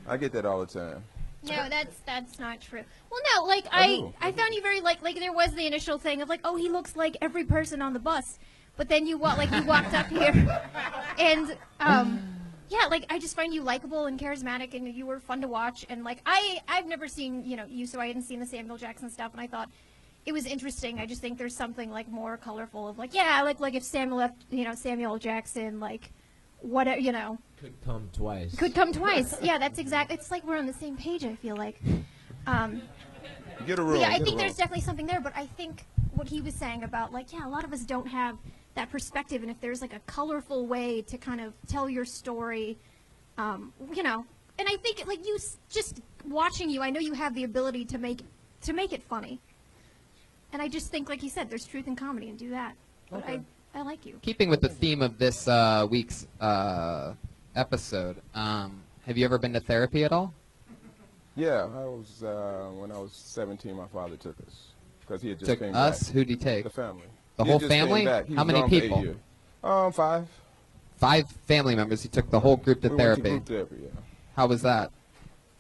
I get that all the time.
No, that's not true. Well, no, like I found you very like there was the initial thing of like, oh, he looks like every person on the bus, but then you walked up here, and yeah, like I just find you likable and charismatic, and you were fun to watch, and like I've never seen you, so I hadn't seen the Samuel Jackson stuff, and I thought it was interesting. I just think there's something like more colorful of like like if Samuel Jackson like whatever
Could come twice.
could come twice. Yeah, that's exactly. It's like we're on the same page. I feel like.
Get a room.
Yeah, I
get a
think
room.
there's definitely something there, but I think what he was saying about like, a lot of us don't have that perspective, and if there's like a colorful way to kind of tell your story, and I think like just watching you, I know you have the ability to make it funny, and I just think like you said, there's truth in comedy, and do that. But I like you.
Keeping with the theme of this week's episode, have you ever been to therapy at all?
Yeah, I was when I was 17. My father took us because he had just
Took
came
us?
back.
Who'd he take?
The family.
The
He
whole
just came
family?
back. He
How
was
many
gone for 8
people?
years. 5.
5 family members. He took the whole group to
We
therapy.
went to group therapy. Yeah.
How was that?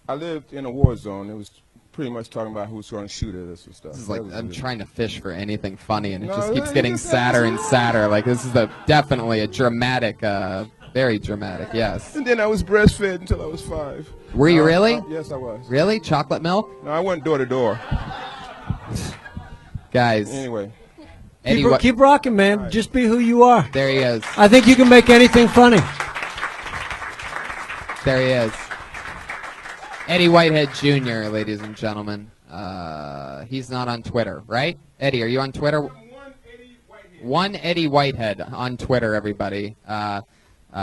I lived in a war zone. It was pretty much talking about who's going to shoot at us and stuff.
This is
That
like
was
I'm
good.
trying to fish for anything funny, and it
No,
just
it
keeps
was
getting
just-
sadder and sadder. Like this is definitely a dramatic, very dramatic. Yes.
And then I was breastfed until I was 5.
Were you really?
Yes, I was.
Really? Chocolate milk?
No, I went door to door.
Guys,
Anyway,
Eddie,
Keep rocking, man. Just be who you are.
there he is.
I think you can make anything funny.
There he is. Eddie Whitehead Jr., ladies and gentlemen. He's not on Twitter, right? Eddie, are you on Twitter? One Eddie Whitehead on Twitter, everybody.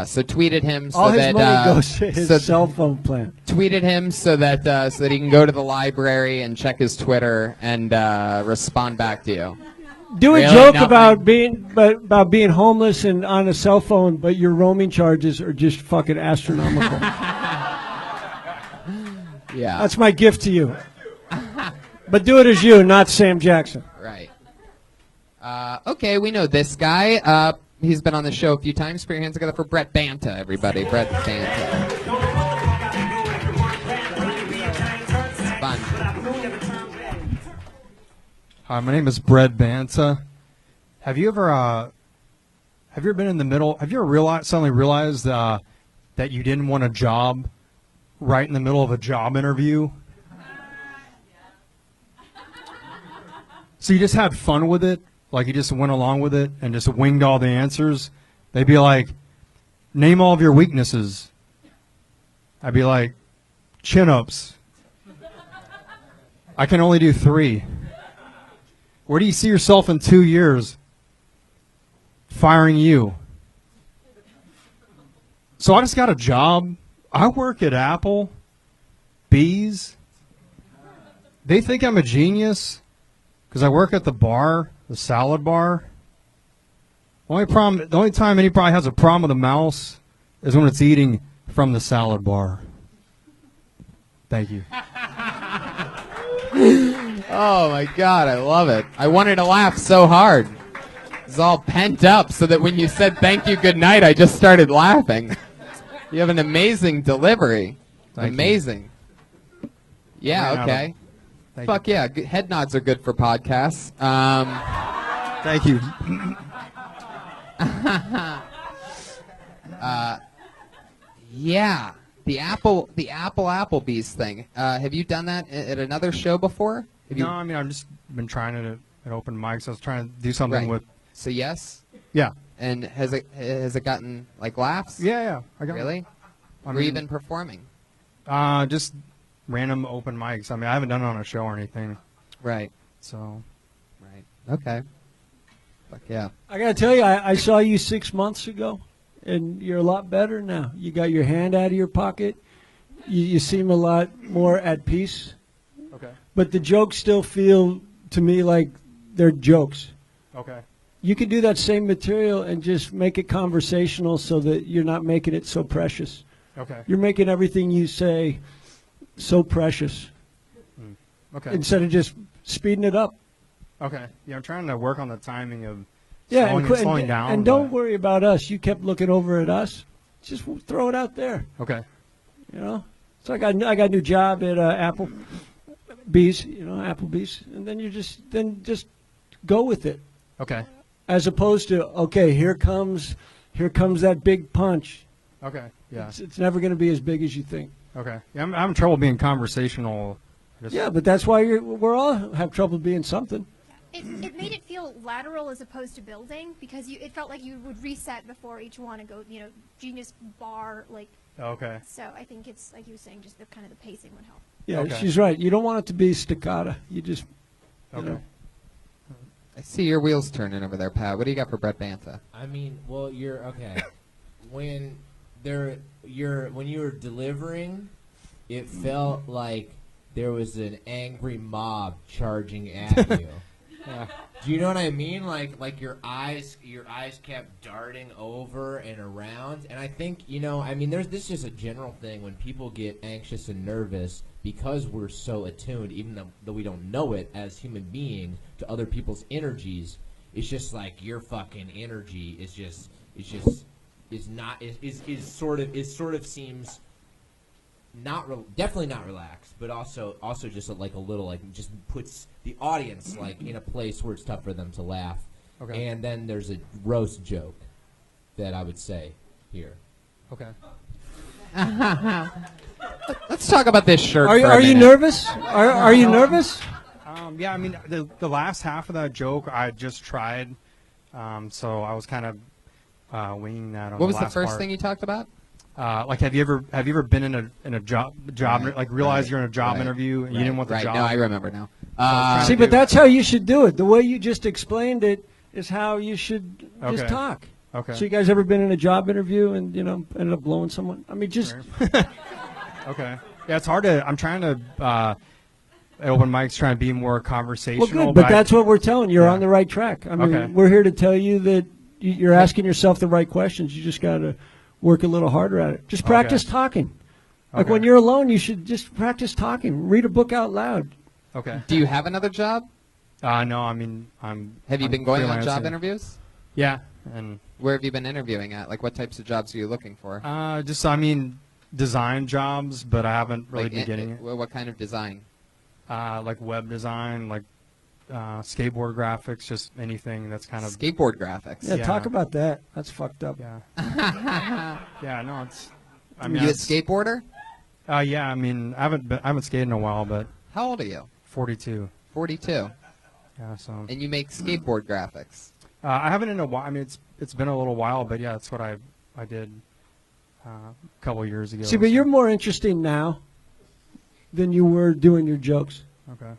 So tweeted him so
All his
that
money goes to his
so
cell phone plan.
tweeted him so that he can go to the library and check his Twitter and respond back to you.
Do a
Really?
joke
Nothing?
about being homeless and on a cell phone, but your roaming charges are just fucking astronomical.
Yeah.
That's my gift to you. But do it as you, not Sam Jackson.
Right. Okay, we know this guy. He's been on the show a few times. Put your hands together for Brett Banta, everybody. Brett Banta. It's fun.
Hi, my name is Brett Banta. Have you ever been in the middle? Have you ever suddenly realized that you didn't want a job right in the middle of a job interview? So you just had fun with it? Like you just went along with it and just winged all the answers? They'd be like, name all of your weaknesses. I'd be like, chin-ups. I can only do 3. Where do you see yourself in 2 years? Firing you. So I just got a job. I work at Apple. Bees. They think I'm a genius because I work at the bar, the salad bar. The only time anybody has a problem with a mouse is when it's eating from the salad bar. Thank you.
Oh my God, I love it. I wanted to laugh so hard. It's all pent up so that when you said thank you, good night, I just started laughing. You have an amazing delivery. Amazing. Yeah, okay. Fuck yeah. Head nods are good for podcasts.
Thank you.
Yeah. The Applebee's thing. Have you done that at another show before?
No, I mean, I've just been trying it at open mics. I was trying to do something with.
So yes.
Yeah.
And has it gotten like laughs?
Yeah. I got.
Really? Where you been performing?
Just random open mics. I mean, I haven't done it on a show or anything.
Right.
So.
Right. Okay. Fuck yeah.
I gotta tell you, I saw you 6 months ago, and you're a lot better now. You got your hand out of your pocket. You seem a lot more at peace.
Okay.
But the jokes still feel to me like they're jokes.
Okay.
You can do that same material and just make it conversational so that you're not making it so precious.
Okay.
You're making everything you say so precious.
Okay.
Instead of just speeding it up.
Okay. Yeah, I'm trying to work on the timing of
slowing
down.
And don't worry about us. You kept looking over at us. Just throw it out there.
Okay.
You know? So I got a new job at Applebee's, Applebee's, and then just go with it.
Okay.
As opposed to, okay, here comes that big punch.
Okay. Yeah.
It's never going to be as big as you think.
Okay. Yeah, I'm having trouble being conversational.
Yeah, but that's why we're all have trouble being something.
It made it feel lateral as opposed to building because it felt like you would reset before each one and go, genius bar like.
Okay.
So I think it's like you were saying, just the kind of the pacing would help.
Yeah,
Okay.
She's right. You don't want it to be staccato. You just.
Okay.
I see your wheels turning over there, Pat. What do you got for Brett Banta?
I mean, well, you're okay. When you were delivering, it felt like there was an angry mob charging at you.
Yeah.
Do you know what I mean? Like your eyes kept darting over and around, and I think this is just a general thing when people get anxious and nervous because we're so attuned, even though we don't know it as human beings, to other people's energies. It's just like your fucking energy sort of seems definitely not relaxed, but also just like a little like just puts the audience like in a place where it's tough for them to laugh.
Okay.
And then there's a roast joke that I would say here.
Okay.
Let's talk about this shirt.
Are you nervous? Are you nervous?
Yeah, I mean, the last half of that joke I just tried, so I was kind of winging that on
What
the
was the
last
first
part.
thing you talked about?
Like, have you ever been in a job
Right,
like realize you're in a job
right,
interview and you
right,
didn't want the
right.
job?
No, I remember now.
trying
See,
to
but
do-
that's how you should do it. The way you just explained it is how you should just
Okay.
talk.
Okay.
So you guys ever been in a job interview and ended up blowing someone? I mean, just
Okay. Yeah, it's hard to. I'm trying to. At open mics, trying to be more conversational.
well, good. But that's what we're telling you. You're
Yeah.
on the right track. I mean,
Okay.
we're here to tell you that you're asking yourself the right questions. You just got to work a little harder at it. Just practice talking. Like
Okay.
when you're alone, you should just practice talking. Read a book out loud.
Okay.
Do you have another job?
No, I mean,
Have you
I'm
been going on
freelancing.
job interviews?
Yeah, and
Where have you been interviewing at? Like, what types of jobs are you looking for?
just I mean, design jobs, but I haven't really
Like,
been getting it.
What kind of design?
Like web design, like skateboard graphics, just anything that's kind of
Skateboard graphics.
Yeah,
Yeah.
talk about that. That's fucked up.
yeah. Yeah, no, it's. I mean,
you a
it's-
skateboarder?
Yeah, I mean, I haven't skated in a while, but
How old are you?
42.
42.
Yeah, so
And you make skateboard graphics.
I haven't in a while. I mean, it's been a little while, but yeah, that's what I did a couple years ago.
See, but
so-
you're more interesting now than you were doing your jokes.
okay.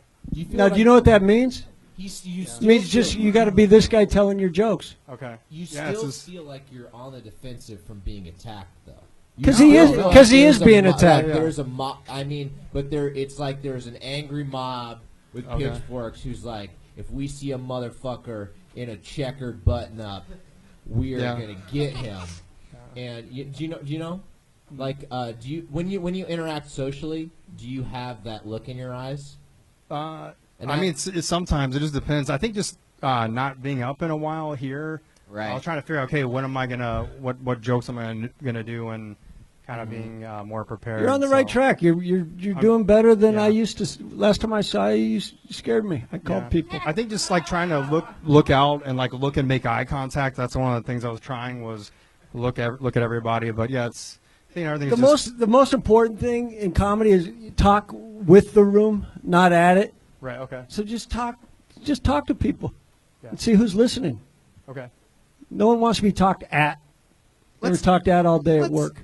Now, do you know what that means?
You
It means just you got to be this guy telling your jokes.
Okay.
You
Yeah, it's
still
just-
feel like you're on the defensive from being attacked, though.
'Cause he is-
feel
'cause he is
there's a
being
like
attacked.
there's a mob. I mean, but it's like there's an angry mob with
Okay.
pitchforks who's like, if we see a motherfucker in a checkered button-up, we are
Yeah.
gonna get him. And do you know? Like, do you when you interact socially, do you have that look in your eyes? And
I mean, it's sometimes it just depends. I think just not being up in a while here.
Right.
I was trying to figure out, okay, when am I gonna what jokes am I gonna do, and kind of being more prepared.
You're on the right
so-
track. You're doing better than
yeah.
I used to. Last time I saw you, you scared me. I called
Yeah.
people.
I think just like trying to look out and like look and make eye contact. That's one of the things I was trying was look at everybody. But yeah, it's I think everything's
The most important thing in comedy is you talk with the room, not at it.
right. Okay.
So just talk to people
Yeah.
and see who's listening.
Okay.
No one wants to be talked at. They were
Let's-
talked at all day at
let's-
work.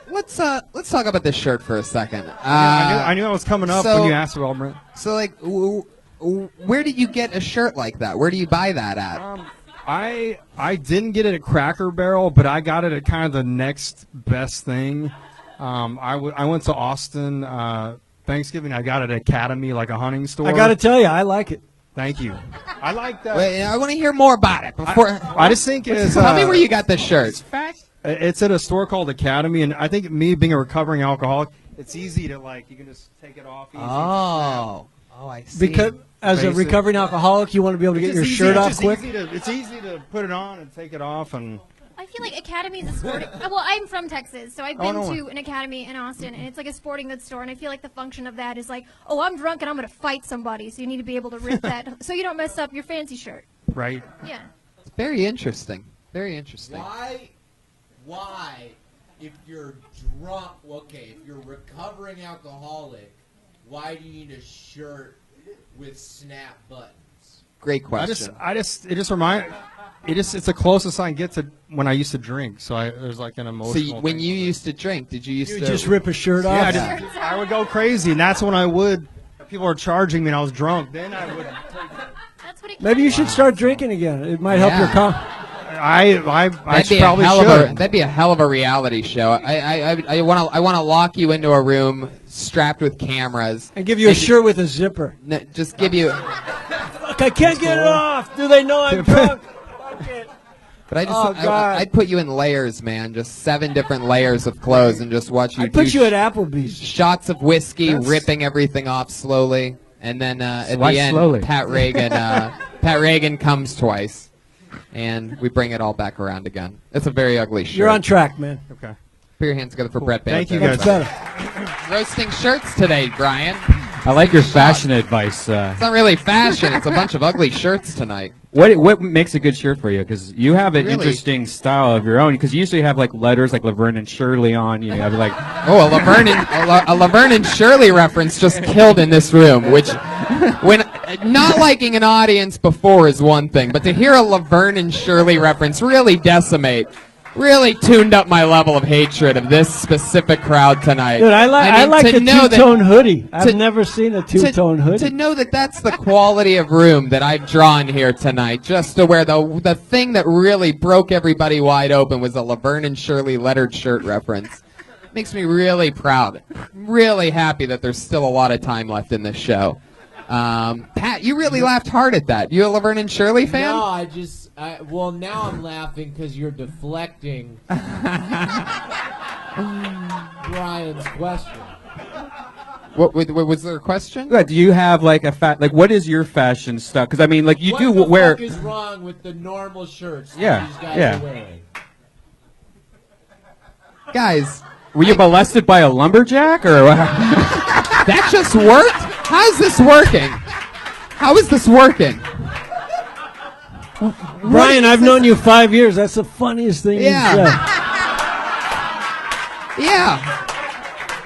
Let's talk about this shirt for a second.
I knew it was coming up
so-
when you asked about Brent.
So, like, where did you get a shirt like that? Where do you buy that at?
I didn't get it at Cracker Barrel, but I got it at kind of the next best thing. I went to Austin Thanksgiving. I got it at Academy, like a hunting store.
I got to tell you, I like it.
Thank you. I like that.
Wait, I want to hear more about it. Before,
I just think it's.
tell me where you got this shirt.
It's at a store called Academy, and I think me being a recovering alcoholic, it's easy to like. You can just take it off. Easy.
Oh, I see.
Because as a
Basic.
recovering alcoholic, you want to be able to get
It's
your
easy-
shirt
it's
off
just
quick.
It's easy to put it on and take it off, and
I feel like Academy is a sporting. Well, I'm from Texas, so I've
Oh,
been
no
to an Academy in Austin, and it's like a sporting goods store. And I feel like the function of that is like, oh, I'm drunk and I'm going to fight somebody, so you need to be able to rip that, so you don't mess up your fancy shirt.
right.
Yeah.
It's very interesting. Very interesting.
Why, if you're drunk, okay, if you're a recovering alcoholic, why do you need a shirt with snap buttons?
Great question.
It's the closest I can get to when I used to drink. So there's like an emotional.
So when
thing.
you used to drink, did you used
You
to
just rip a shirt off.
yeah, I would go crazy, and that's when I would. People were charging me, and I was drunk. Then I would.
That's what it
Maybe you should start drinking again. It might help your
I
That'd be,
probably should.
that'd be a hell of a reality show. I want to lock you into a room strapped with cameras
and give you a shirt with a zipper.
Just give you.
Fuck, I can't get it off. Do they know I'm drunk? Fuck it.
But
Oh, God.
I'd put you in layers, man. Just 7 different layers of clothes and just watch you.
I'd put
do
you at Applebee's.
shots of whiskey, ripping everything off slowly, and then at
Why
the end,
slowly?
Pat Reagan comes twice, and we bring it all back around again. It's a very ugly shirt.
You're on track, man.
Okay.
Put your hands together for Brett Baker.
Thank you,
That's
guys.
better.
Roasting shirts today, Brian.
I like your fashion advice.
It's not really fashion. It's a bunch of ugly shirts tonight.
What makes a good shirt for you? Because you have an
Really?
interesting style of your own. Because you usually have like letters like Laverne and Shirley on. You have like
Oh, a Laverne and Shirley reference just killed in this room. Which, when not liking an audience before is one thing, but to hear a Laverne and Shirley reference really decimate really tuned up my level of hatred of this specific crowd tonight.
Dude, I like
to
a
know
two-tone hoodie. I've
to-
never seen a two-tone hoodie.
To know that that's the quality of room that I've drawn here tonight, just to wear the thing that really broke everybody wide open was a Laverne and Shirley lettered shirt reference. Makes me really proud. I'm really happy that there's still a lot of time left in this show. Pat, you really laughed hard at that. You a Laverne and Shirley fan?
No, well, now I'm laughing because you're deflecting Brian's question.
What was there a question?
Do you have like what is your fashion stuff? Because I mean, like you
What
do
the
wear.
fuck is wrong with the normal shirts that
Yeah,
these guys
yeah.
are wearing?
Guys,
Were you molested by a lumberjack or what?
that just worked? How's this working? How is this working?
Brian, I've known you 5 years. That's the funniest thing
Yeah.
you've said.
Yeah.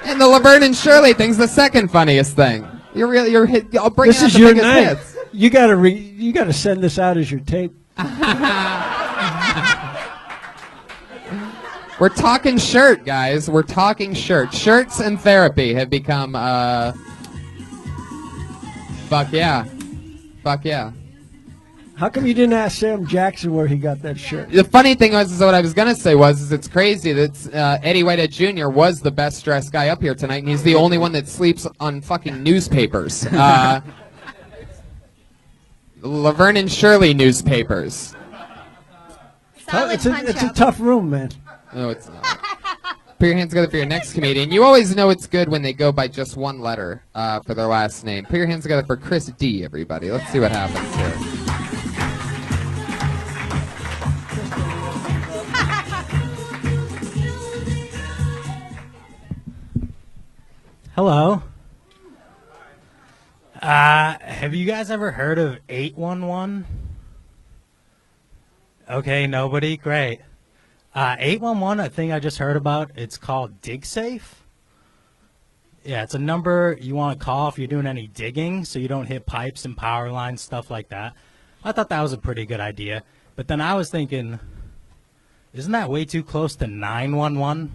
And the Laverne and Shirley thing's the second funniest thing. I'll bring
This
out
is
the
your
biggest
night.
hits.
You gotta send this out as your tape.
We're talking shirt, guys. We're talking shirt. Shirts and therapy have become, fuck yeah. Fuck yeah.
How come you didn't ask Sam Jackson where he got that shirt?
The funny thing was, is what I was going to say is it's crazy that Eddie Whitehead Jr. was the best dressed guy up here tonight, and he's the only one that sleeps on fucking newspapers. Laverne and Shirley newspapers.
It's a tough room, man.
No, it's not. Put your hands together for your next comedian. You always know it's good when they go by just one letter for their last name. Put your hands together for Chris D, everybody. Let's see what happens here.
Hello. Have you guys ever heard of 811? Okay, nobody? Great. 811, a thing I just heard about, it's called DigSafe. Yeah, it's a number you want to call if you're doing any digging so you don't hit pipes and power lines, stuff like that. I thought that was a pretty good idea. But then I was thinking, isn't that way too close to 911?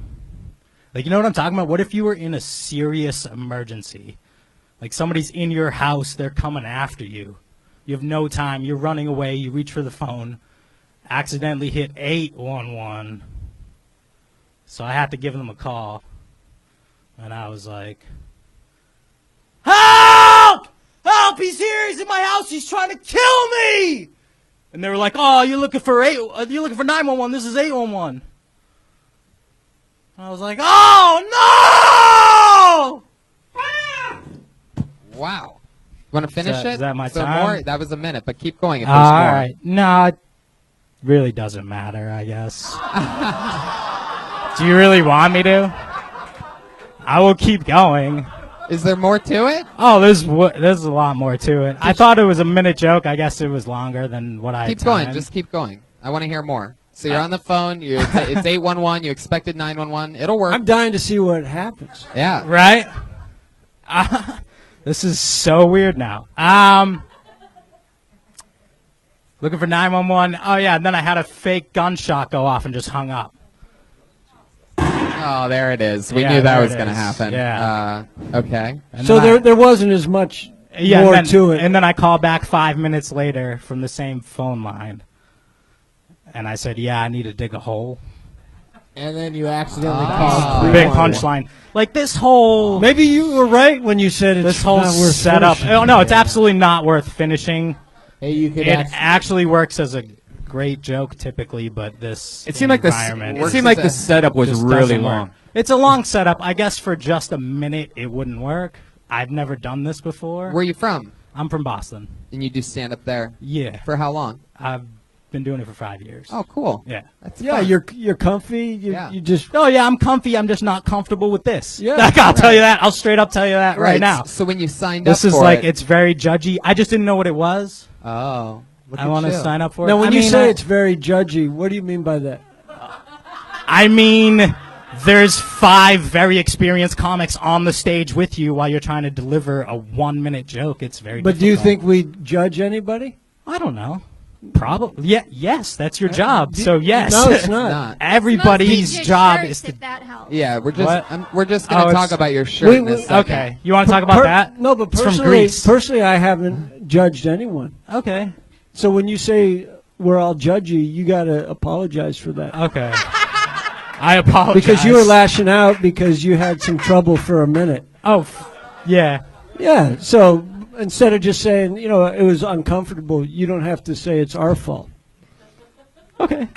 Like, you know what I'm talking about? What if you were in a serious emergency? Like somebody's in your house, they're coming after you. You have no time, you're running away, you reach for the phone, accidentally hit 811. So I had to give them a call. And I was like, help! Help! He's here! He's in my house! He's trying to kill me! And they were like, oh, you're looking for 911, this is 811. I was like, oh, no!
Wow. You want to finish it?
Is that my
so
time?
More? That was a minute, but keep going if
All
there's more.
right. No, it really doesn't matter, I guess. Do you really want me to? I will keep going.
Is there more to it?
Oh, there's a lot more to it. I thought it was a minute joke. I guess it was longer than what I
Keep
had
going.
timed.
Just keep going. I want to hear more. So you're on the phone. It's 811. You expected 911. It'll work.
I'm dying to see what happens.
Yeah.
Right? This is so weird now. Looking for 911. Oh, yeah, and then I had a fake gunshot go off and just hung up.
Oh, there it is. We
Yeah,
knew that
there
was
it
going to
is.
happen.
Yeah.
Okay.
And
So
then
there wasn't as much
yeah,
more
and then,
to it.
And then I called back 5 minutes later from the same phone line. And I said, yeah, I need to dig a hole.
And then you accidentally called
Big
311.
punchline. Like this whole...
Maybe you were right when you said it's
This whole
not worth
setup.
finishing.
Oh, no, it's absolutely not worth finishing.
Hey, you could
It actually works as a great joke typically, but this
It seemed like
environment
the setup was
just
really
doesn't
long.
work. It's a long setup. I guess for just a minute it wouldn't work. I've never done this before.
Where are you from?
I'm from Boston.
And you do stand up there.
Yeah.
For how long?
I've been doing it for 5 years.
Oh, cool.
Yeah.
That's
Yeah,
fun.
you're comfy. You just
Oh yeah, I'm comfy. I'm just not comfortable with this.
Yeah.
Like, I'll tell you that. I'll straight up tell you that right now.
So when you signed
This
up
is
for
like
it,
it's very judgy. I just didn't know what it was.
Oh. Look
I
at
want to
you.
sign up for it.
now when
I
you
mean,
say it's very judgy, what do you mean by that?
I mean, there's 5 very experienced comics on the stage with you while you're trying to deliver a 1-minute joke. It's very
But do you
difficult.
think we judge anybody?
I don't know. Probably. Yeah. Yes, that's your job. So yes.
No, it's not.
Everybody's
Mostly
job
shirts,
is to.
if that helps.
Yeah, we're just
What?
we're just gonna
Oh,
talk
it's-
about your shirt in a
we-
second.
Okay. You want to talk about that?
No, but
It's from
personally,
Greece.
personally, I haven't judged anyone.
Okay.
So when you say we're all judgy, you got to apologize for that.
Okay. I apologize.
Because you were lashing out because you had some trouble for a minute.
Oh, yeah.
Yeah, so instead of just saying, you know, it was uncomfortable, you don't have to say it's our fault.
Okay.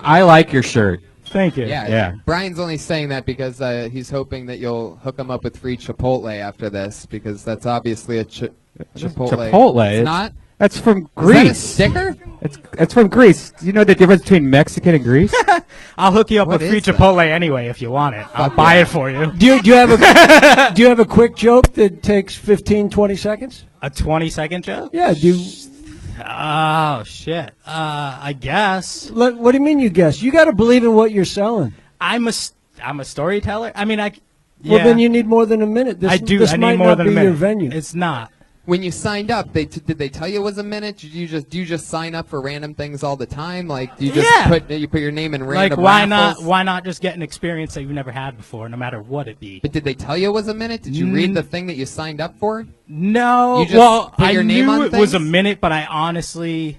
I like your shirt.
Thank you.
Yeah. Brian's only saying that because he's hoping that you'll hook him up with free Chipotle after this, because that's obviously a Chipotle.
Chipotle.
It's not?
That's from
Is that a
Greece.
sticker?
It's from Greece. Do you know the difference between Mexican and Greece?
I'll hook you up
What
with free
is that?
Chipotle anyway if you want it. I'll buy it for you.
Do you have a do you have a quick joke that takes 15, 20 seconds?
A 20-second joke?
Yeah, do you,
Oh, shit. I guess.
what do you mean you guess? You got to believe in what you're selling.
I'm a storyteller. I mean,
Well,
yeah.
then you need more than a minute. This,
I do.
This
I
might
need more
not
than
be
a minute.
your venue.
It's not.
When you signed up, did they tell you it was a minute? Do you just sign up for random things all the time? Like, do you just
Yeah.
put your name in
Like,
random
why
raffles?
not? Why not just get an experience that you've never had before, no matter what it be?
But did they tell you it was a minute? Did you read the thing that you signed up for?
No.
You just
well,
put your
I
name
knew
on
it was a
things?
minute, but I honestly,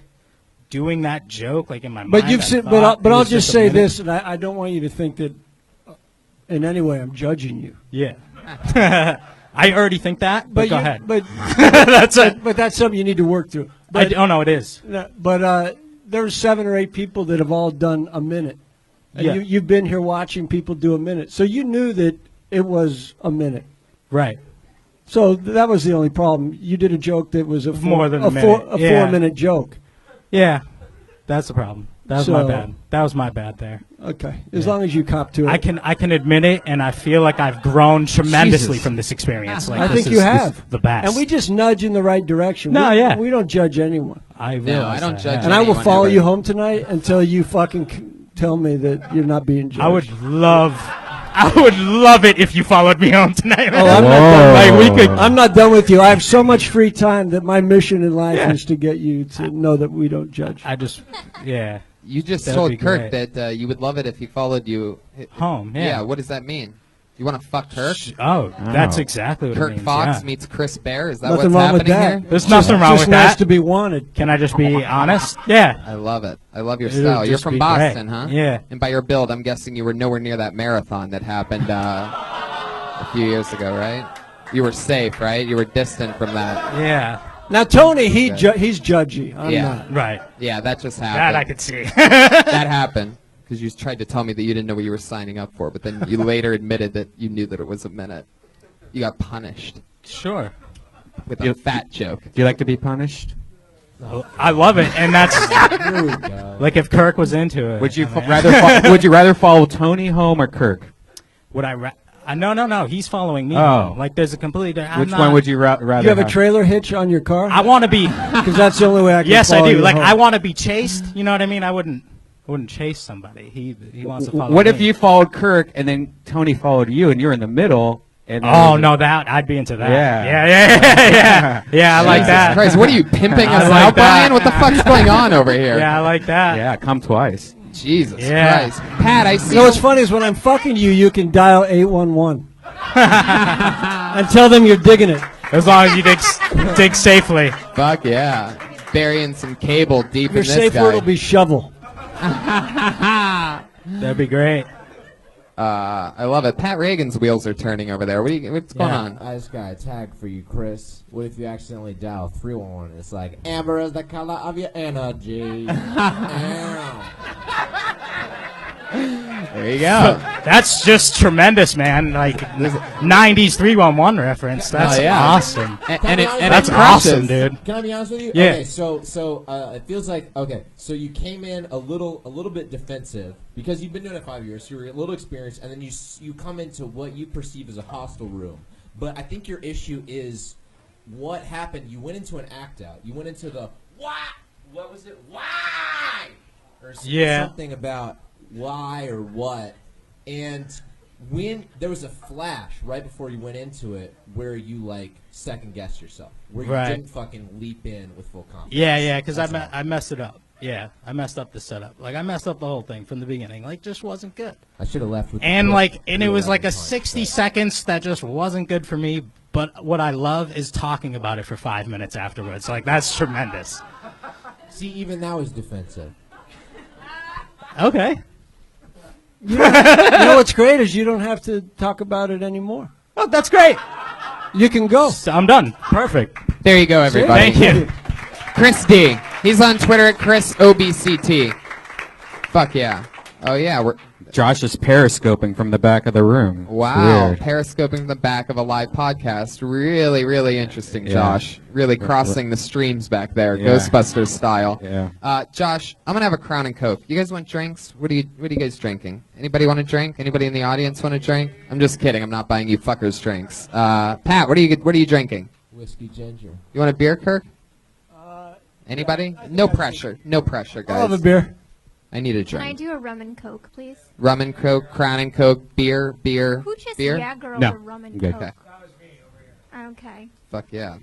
doing that joke, like in my mind,
But you've
I
said,
thought
but
it
I'll
was
just
a
say
minute.
this, and I don't want you to think that in any way I'm judging you.
Yeah. I already think that, but go ahead.
But
That's it.
but that's something you need to work through.
Oh no, it is.
But there's 7 or 8 people that have all done a minute. And
Yeah.
you've been here watching people do a minute. So you knew that it was a minute.
Right.
So that was the only problem. You did a joke that was
More than a minute.
a
Yeah.
4-minute joke.
Yeah. That's the problem. That was my
So-
bad. That was my bad there.
Okay. As long as you cop to it.
I can admit it, and I feel like I've grown tremendously
Jesus.
from this experience. Like,
I
this
think
is-
you
this
have.
is the best.
And we just nudge in the right direction.
No, yeah.
We don't judge anyone.
I
No,
realize
I don't
that,
judge
yeah.
And I will
anyone
follow
ever.
you home tonight until you fucking tell me that you're not being judged.
I would love it if you followed me home tonight.
Oh, I'm not done.
Like, we could.
I'm not done with you. I have so much free time that my mission in life is to get you to know that we don't judge.
I just, yeah.
You just
That'd be
told Kirk
great.
that you would love it if he followed you
Home, yeah.
What does that mean? You want to fuck Kirk?
Oh, that's exactly what it
Kirk
means.
Fox
yeah.
meets Chris Bear. Is that
Nothing
what's
wrong with
happening
that.
here?
There's nothing wrong
Just
with
nice
that.
to be wanted.
Can I just be honest? Yeah.
I love it. I love your
It'll
style. You're
just
from
be
Boston,
great.
huh?
Yeah.
And by your build, I'm guessing you were nowhere near that marathon that happened a few years ago, right? You were safe, right? You were distant from that.
Yeah.
Now, Tony, he's judgy. I'm
Yeah.
not.
Right.
Yeah, that just happened.
That I could see.
That happened because you tried to tell me that you didn't know what you were signing up for, but then you later admitted that you knew that it was a minute. You got punished
Sure.
with a fat joke.
Do you like to be punished?
I love it, and that's
Here we go.
like if Kirk was into it.
Would you
I mean,
would you rather follow Tony home or Kirk?
Would I? No. He's following me.
Oh.
Like there's a completely.
Which one would you rather?
Do you have a trailer hitch on your car?
I want to be.
Because that's the only way I can
Yes, I
follow
do.
you
Like
home.
I want to be chased. You know what I mean? I wouldn't chase somebody. He wants to follow
What
me.
if you followed Kirk and then Tony followed you and you're in the middle? And
Oh no, that I'd be into that.
Yeah.
Yeah. I like
Jesus
that.
Christ, what are you pimping
I
us
like
out,
that.
Brian? What the fuck's going on over here?
Yeah, I like that.
Yeah, come twice.
Jesus
Yeah.
Christ. Pat, I see
You know what's funny is when I'm fucking you, you can dial 811 and tell them you're digging it.
As long as you dig safely.
Fuck yeah. Burying some cable deep
Your
in this
safe
guy.
word will be shovel.
That'd be great.
I love it. Pat Reagan's wheels are turning over there. What's going on?
I just got a tag for you, Chris. What if you accidentally dial 311? It's like, amber is the color of your energy.
There you go.
That's just tremendous, man. Like 90s 311 reference. That's
Oh, yeah.
awesome.
And
That's
it
awesome,
crushes.
dude.
Can I be honest with you?
Yeah.
Okay, so it feels like so you came in a little bit defensive because you've been doing it 5 years, so you're a little experienced, and then you come into what you perceive as a hostile room. But I think your issue is what happened. You went into an act out. You went into the what? What was it? Why? Or
Yeah.
something about why or what, and when there was a flash right before you went into it where you like second guessed yourself, where you
Right.
didn't fucking leap in with full confidence.
Yeah, because
That's all.
I messed it up. Yeah, I messed up the setup. Like I messed up the whole thing from the beginning. Like just wasn't good.
I should have left with.
And
the
like,
first
and it was like a
11
60
points,
seconds that just wasn't good for me. But what I love is talking about it for 5 minutes afterwards. Like that's tremendous.
but- See, even now he's defensive.
Okay.
You know what's great is you don't have to talk about it anymore.
Oh, that's great.
You can go.
So I'm done. Perfect.
There you go, everybody.
Thank you.
Chris D. He's on Twitter at ChrisOBCT. Fuck yeah. Oh yeah, we're
Josh is periscoping from the back of the room. It's
wow.
weird.
Periscoping the back of a live podcast. Really, really interesting,
Yeah.
Josh. Really crossing the streams back there,
Yeah.
Ghostbusters style.
Yeah.
Josh, I'm gonna have a Crown and Coke. You guys want drinks? What are you guys drinking? Anybody want a drink? Anybody in the audience want a drink? I'm just kidding. I'm not buying you fuckers drinks. Pat, what are you drinking?
Whiskey ginger.
You want a beer, Kirk? Anybody? No pressure. No pressure, guys.
I'll have a beer.
I need a
Can I
drink.
do a rum and coke, please?
Rum and Coke, Crown and Coke, beer.
Who just
beer.
Jagger
No.
over rum and
Good.
coke?
Okay.
Okay.
Fuck yeah.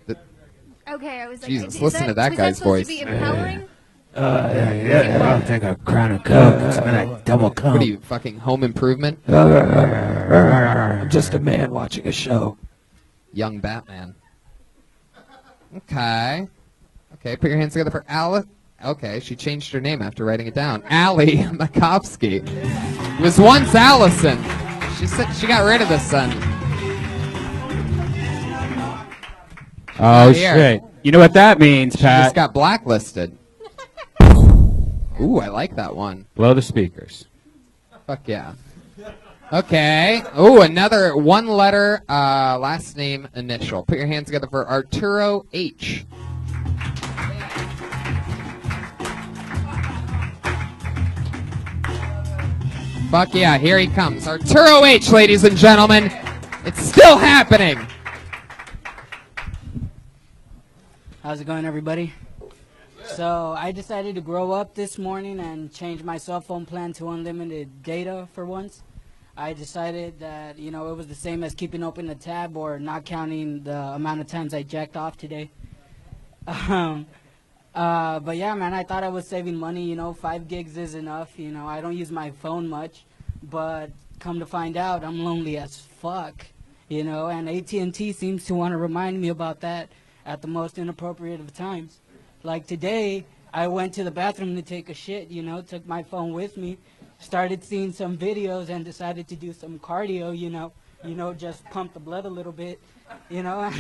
Okay, I was like,
Jesus,
is
listen to that
was
guy's
supposed
voice.
To be empowering?
I'll take a Crown and Coke. It's gonna double
What
come.
are you, fucking Home Improvement?
I'm just a man watching a show.
Young Batman. Okay. Okay, put your hands together for Alice. Okay, she changed her name after writing it down. Allie Makovsky. It was once Allison. She said she got rid of the son.
Oh
Here.
shit! You know what that means,
She
Pat?
just got blacklisted. Ooh, I like that one.
Blow the speakers.
Fuck yeah. Okay. Ooh, another one letter last name initial. Put your hands together for Arturo H. Fuck yeah, here he comes. Arturo H, ladies and gentlemen. It's still happening.
How's it going, everybody? So I decided to grow up this morning and change my cell phone plan to unlimited data for once. I decided that, you know, it was the same as keeping open a tab or not counting the amount of times I jacked off today. But yeah, man, I thought I was saving money. You know, 5 gigs is enough. You know, I don't use my phone much, but come to find out, I'm lonely as fuck. You know, and AT&T seems to want to remind me about that at the most inappropriate of times. Like today, I went to the bathroom to take a shit. You know, took my phone with me, started seeing some videos, and decided to do some cardio. You know, just pump the blood a little bit. You know.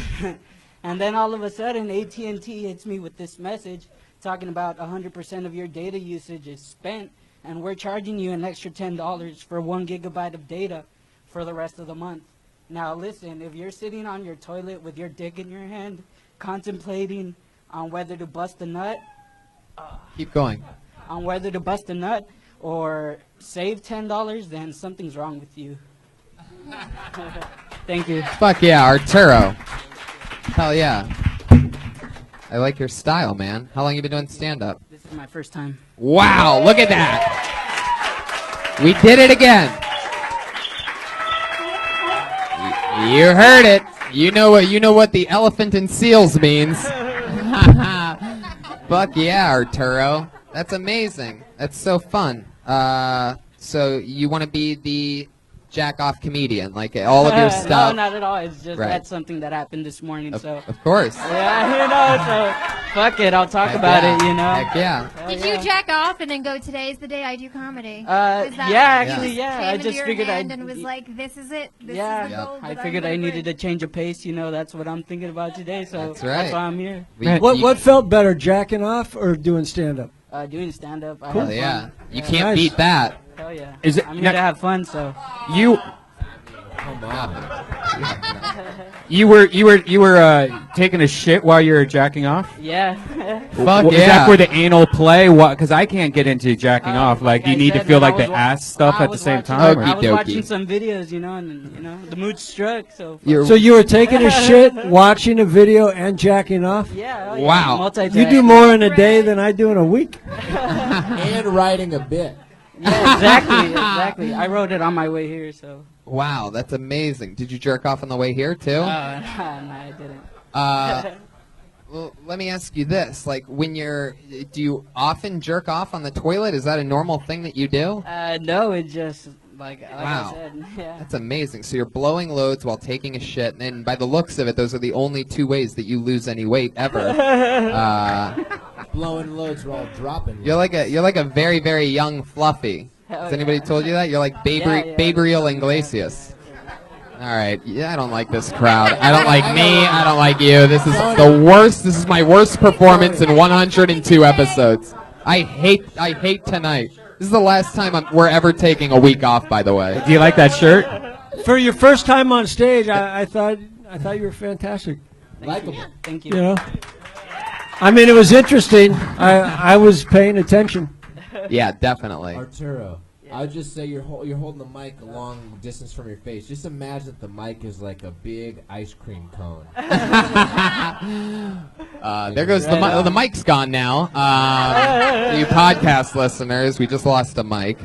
And then all of a sudden, AT&T hits me with this message talking about 100% of your data usage is spent, and we're charging you an extra $10 for 1 gigabyte of data for the rest of the month. Now listen, if you're sitting on your toilet with your dick in your hand, contemplating on whether to bust a nut,
Keep going.
on whether to bust a nut or save $10, then something's wrong with you. Thank you.
Fuck yeah, Arturo. Hell yeah. I like your style, man. How long you been doing stand-up?
This is my first time.
Wow, look at that. We did it again. You heard it. You know what the elephant and seals means. Fuck yeah, Arturo. That's amazing. That's so fun. So you want to be the jack-off comedian, like all of your stuff?
No, not at all. It's just
Right.
that's something that happened this morning.
Of
So
course.
yeah, you know. So fuck it. I'll talk
Heck
about
yeah.
it. You know.
Heck yeah.
Hell
Did
yeah.
you jack off and then go, today's the day I do comedy?
Yeah,
Was that
actually,
just
yeah.
came
I
into
just
your
figured
hand
I'd.
and was like, this is it. This
Yeah,
is the goal
I
that I'm
figured
gonna
I needed
bring.
to change a pace. You know, that's what I'm thinking about today. So
That's right.
why I'm here.
What felt better, jacking off or doing stand-up?
Doing stand-up. I
Cool.
have fun.
Yeah. You
Yeah.
can't
Nice.
beat that.
Hell yeah.
Is it-
I'm here to have fun. So
You
Come on.
you were taking a shit while you were jacking off?
yeah.
Fuck
Is
yeah.
that where the anal play? What? Because I can't get into jacking off. Like, do you
I
need to
said,
feel
man,
like
I
the
was
ass stuff
I
at the
was
same
watching-
time?
Okey
I was
dokey.
watching some videos, you know, and you know the mood struck. So
You're-
So you were taking a shit, watching a video, and jacking off?
yeah.
Wow.
Multitasking.
You do more in a day than I do in a week.
And writing a bit.
Yeah, exactly. I wrote it on my way here. So
Wow, that's amazing. Did you jerk off on the way here too?
No, I didn't.
Well, let me ask you this: like, do you often jerk off on the toilet? Is that a normal thing that you do?
No, it just like
Wow.
I said, yeah.
That's amazing. So you're blowing loads while taking a shit, and by the looks of it, those are the only two ways that you lose any weight ever.
Blowing loads while dropping.
You're like a very, very young Fluffy. Has anybody told you that? You're like Gabriel Iglesias. All right. Yeah, I don't like this crowd. I don't like me. I don't like you. This is the worst. This is my worst performance in 102 episodes. I hate tonight. This is the last time we're ever taking a week off, by the way.
Do you like that shirt?
For your first time on stage, I thought you were fantastic.
Thank you.
You know, I mean, it was interesting. I was paying attention.
Yeah, definitely.
Arturo, I would just say you're holding the mic a long distance from your face. Just imagine that the mic is like a big ice cream cone.
There goes the mic's gone now. You podcast listeners, we just lost a mic.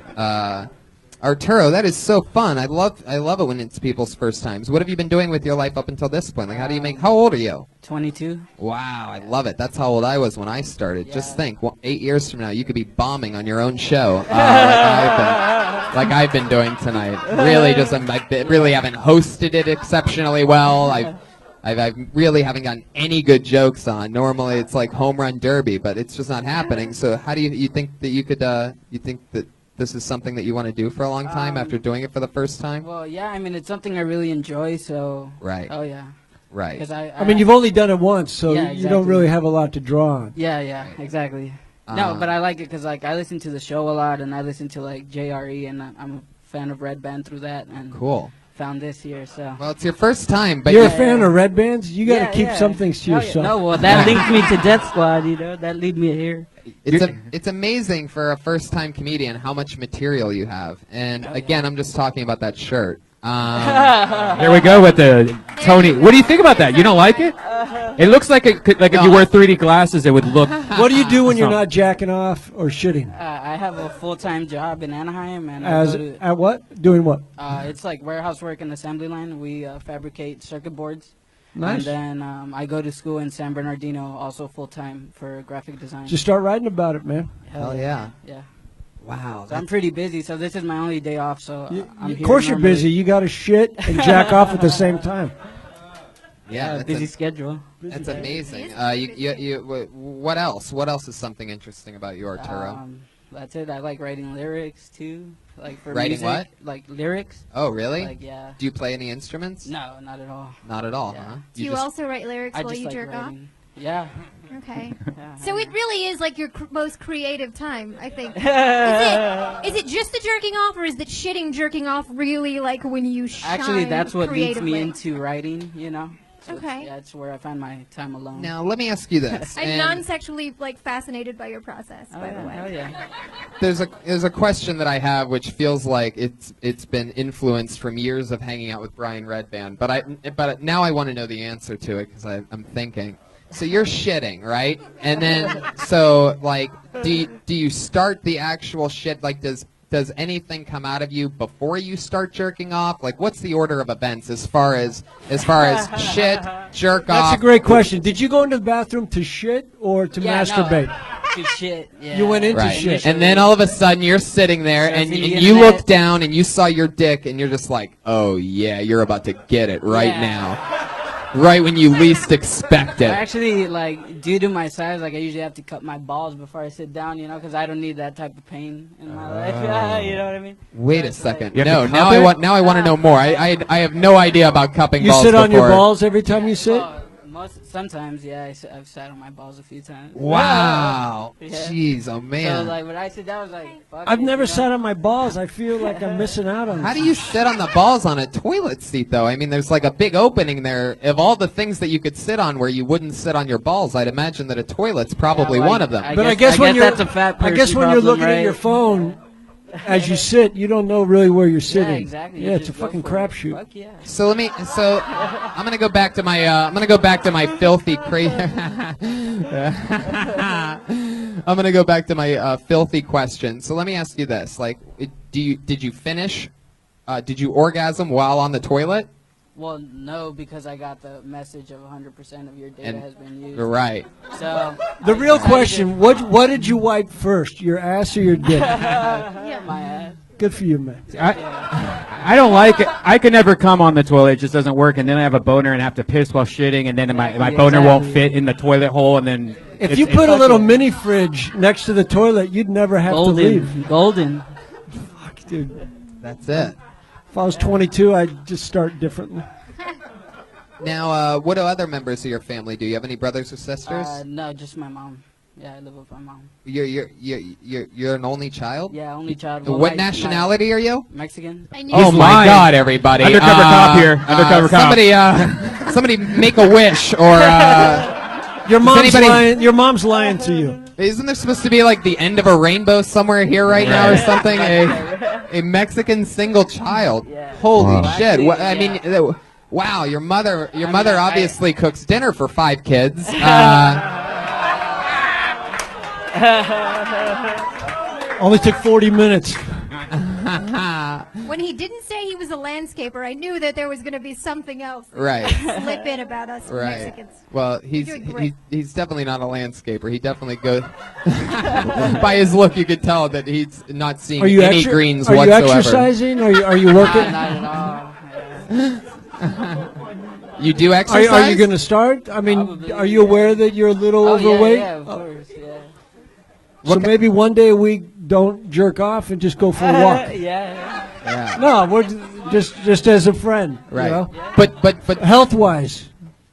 Arturo, that is so fun. I love it when it's people's first times. What have you been doing with your life up until this point? Like, how old are you?
22.
Wow, I love it. That's how old I was when I started. Yeah. Just think, 8 years from now, you could be bombing on your own show, like I've been doing tonight. Really, I really haven't hosted it exceptionally well. I really haven't gotten any good jokes on. Normally, it's like home run derby, but it's just not happening. So, how do you think that you could? You think that this is something that you want to do for a long time after doing it for the first time?
Well, yeah. I mean, it's something I really enjoy. So.
Right.
Oh yeah.
Right.
Because
I mean, you've only done it once, so
yeah,
you don't really have a lot to draw on.
Yeah, exactly. No, but I like it because like I listen to the show a lot, and I listen to like JRE, and I'm a fan of Red Band through that. And
cool.
Found this here, so.
Well, it's your first time, but
you're a fan of Red Bands. You got to keep some things to yourself.
No, well, that linked me to Death Squad. You know, that lead me here.
It's amazing for a first-time comedian how much material you have. And again, I'm just talking about that shirt.
Here we go with the Tony. What do you think about that? You don't like it? It looks like if you wear 3D glasses, it would look.
What do you do when you're not jacking off or shitting?
I have a full-time job in Anaheim, and
at what? Doing what?
It's like warehouse work and assembly line. We fabricate circuit boards.
Nice.
And then I go to school in San Bernardino, also full-time for graphic design.
Just start writing about it, man.
Hell yeah.
Yeah.
Wow.
So I'm pretty busy, so this is my only day off. So I'm here
of course you're busy. You got to shit and jack off at the same time.
Yeah,
busy schedule.
That's amazing. What else? What else is something interesting about you, Arturo?
That's it. I like writing lyrics too. Like for
writing
music,
what?
Like lyrics.
Oh, really?
Like yeah.
Do you play any instruments?
No, not at all.
Not at all,
Yeah.
huh?
Do you also write lyrics while you
like
jerk off?
writing. Yeah.
Okay.
Yeah,
So it really is like your most creative time, I think. Is it just the jerking off, or is the shitting jerking off really like when you shine
Actually, that's what leads
creatively?
me into writing. You know. So
Okay.
That's where I find my time alone.
Now, let me ask you this.
I'm
and
non-sexually fascinated by your process, by the way.
Oh yeah.
there's a question that I have which feels like it's been influenced from years of hanging out with Brian Redband, but now I want to know the answer to it because I'm thinking. So you're shitting, right? And then so like do you start the actual shit, like does anything come out of you before you start jerking off? Like, what's the order of events as far as shit, jerk off?
That's a great question. Did you go into the bathroom to shit or to masturbate?
To shit. Yeah.
You went into
Right.
shit.
And then all of a sudden you're sitting there and
Surfing the
you
internet.
look down and you saw your dick and you're just like, oh yeah, you're about to get it right now. Right when you least expect it.
Actually, like, due to my size, like, I usually have to cut my balls before I sit down, you know, because I don't need that type of pain in my life. You know what I mean?
Wait a second.
You have to
now
cup it?
I want to know more. I have no idea about cupping
You
balls
sit on your
before.
balls every time you sit?
Sometimes, yeah, I've sat on my balls a few times.
Wow.
Yeah.
Jeez, oh man.
So, like, when I sit down, I was like, fuck
I've
it,
never
you know?
sat on my balls. I feel like I'm missing out on
How do you sit on the balls on a toilet seat, though? I mean, there's like a big opening there. Of all the things that you could sit on where you wouldn't sit on your balls, I'd imagine that a toilet's probably
Yeah, like,
one of them.
But I guess when you're
that's a fat
I guess
person
when you're
problem,
looking at
right?
your phone as you sit, you don't know really where you're sitting.
Yeah, exactly.
Yeah,
You
it's a
just go
fucking
for it.
crapshoot.
Fuck yeah.
So I'm gonna go back to my filthy I'm gonna go back to my filthy question. So let me ask you this: like, did you finish Did you orgasm while on the toilet?
Well, no, because I got the message of 100% of your data
And-
has been used.
Right.
So
The real question: what did you wipe first, your ass or your dick?
my ass.
Good for you, man.
I don't like it. I can never come on the toilet. It just doesn't work. And then I have a boner and have to piss while shitting. And then my boner won't fit in the toilet hole. And then
If you put a little mini fridge next to the toilet, you'd never have to leave.
Golden.
Fuck, dude.
That's it.
If I was 22, I'd just start differently.
Now, what do other members of your family do? You have any brothers or sisters?
No, just my mom. Yeah, I live with my mom.
You're an only child?
Yeah, only child.
What nationality are you?
Mexican.
Oh my God, everybody!
Undercover cop here. Undercover cop.
Somebody make a wish, or
Your mom's lying to you.
Isn't there supposed to be like the end of a rainbow somewhere here right now or something? A Mexican single child. Holy shit! I mean, wow. Your mother obviously cooks dinner for 5 kids.
Only took 40 minutes.
When he didn't say he was a landscaper, I knew that there was going to be something else.
Right.
Slip in about us Mexicans.
Well,
You're doing great.
he's definitely not a landscaper. He definitely goes. By his look, you could tell that he's not seeing any greens whatsoever.
Are you exercising? Are you working?
Not at all.
You do exercise?
Are you going to start? I mean,
Probably,
are you aware that you're a little overweight?
Yeah, of course, yeah.
So maybe one day a week, don't jerk off and just go for a walk.
Yeah.
No, we're just as a friend,
Right.
You know?
But
health wise,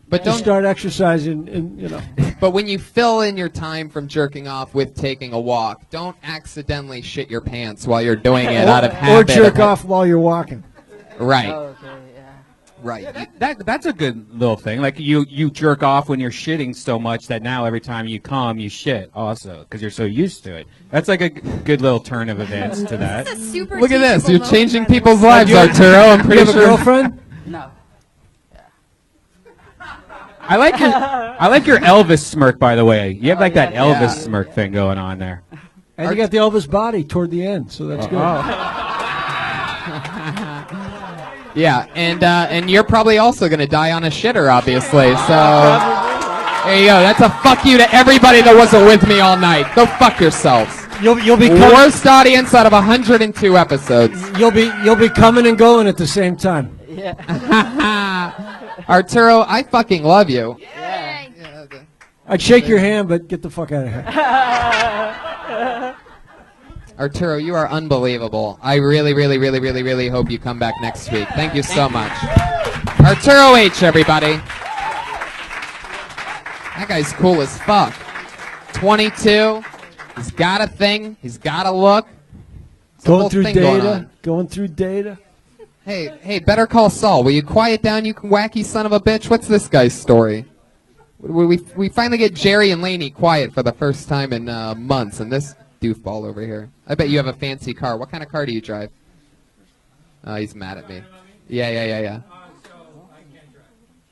but
don't
don't
start exercising. And
But when you fill in your time from jerking off with taking a walk, don't accidentally shit your pants while you're doing it out of
or
habit.
jerk off while you're walking.
Right.
Oh, okay, yeah.
Right.
That's a good little thing. Like you jerk off when you're shitting so much that now every time you come you shit also because you're so used to it. That's like a good little turn of events to that.
This is a super
Look at this.
teachable
You're
moment,
changing
by the way.
people's lives, Arturo. I'm
You
pretty
have a
sure.
girlfriend?
No.
I like your Elvis smirk, by the way. You have like that
yeah.
Elvis smirk thing going on there.
And you got the Elvis body toward the end, so that's good.
Yeah, and you're probably also going to die on a shitter, obviously. So there you go. That's a fuck you to everybody that wasn't with me all night. Go fuck yourselves.
You'll be
Worst audience out of 102 episodes.
you'll be coming and going at the same time.
Yeah.
Arturo, I fucking love you.
Yay.
I'd shake your hand, but get the fuck out of here.
Arturo, you are unbelievable. I really, really, really, really, really hope you come back next week. Thank you so much. Arturo H, everybody. That guy's cool as fuck. 22. He's got a thing. He's got a look. There's a
Going
whole
through
thing going on.
data. Going through data.
Hey, Better Call Saul. Will you quiet down, you wacky son of a bitch? What's this guy's story? We finally get Jerry and Laney quiet for the first time in months, and this doofball over here. I bet you have a fancy car. What kind of car do you drive? He's mad at me. Yeah.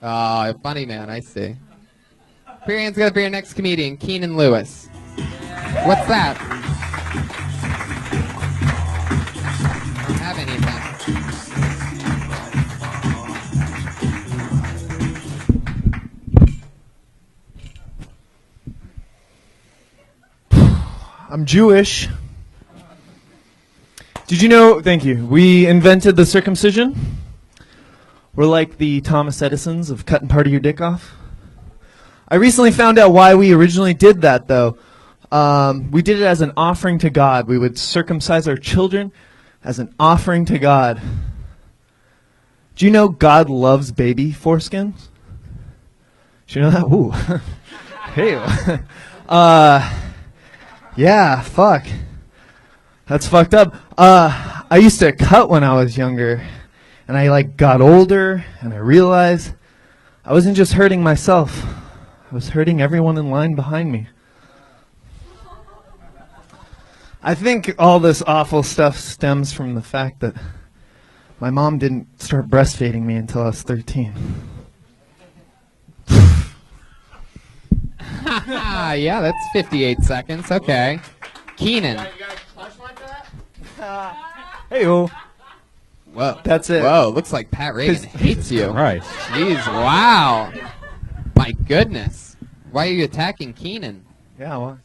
Oh, funny man, I see. Put your hands together for your next comedian, Keenan Lewis. What's that? I don't have anything.
I'm Jewish. Did you know, thank you, we invented the circumcision? We're like the Thomas Edisons of cutting part of your dick off. I recently found out why we originally did that, though. We did it as an offering to God. We would circumcise our children as an offering to God. Do you know God loves baby foreskins? Do you know that? Ooh. Hey. Yeah, fuck. That's fucked up. I used to cut when I was younger, and I got older, and I realized I wasn't just hurting myself. I was hurting everyone in line behind me. I think all this awful stuff stems from the fact that my mom didn't start breastfeeding me until I was 13.
Yeah, that's 58 seconds. Okay. Keenan.
Hey-o.
Whoa.
That's it.
Whoa, looks like Pat Reagan hates you.
Right.
Jeez, wow. My goodness. Why are you attacking Keenan?
Yeah, well.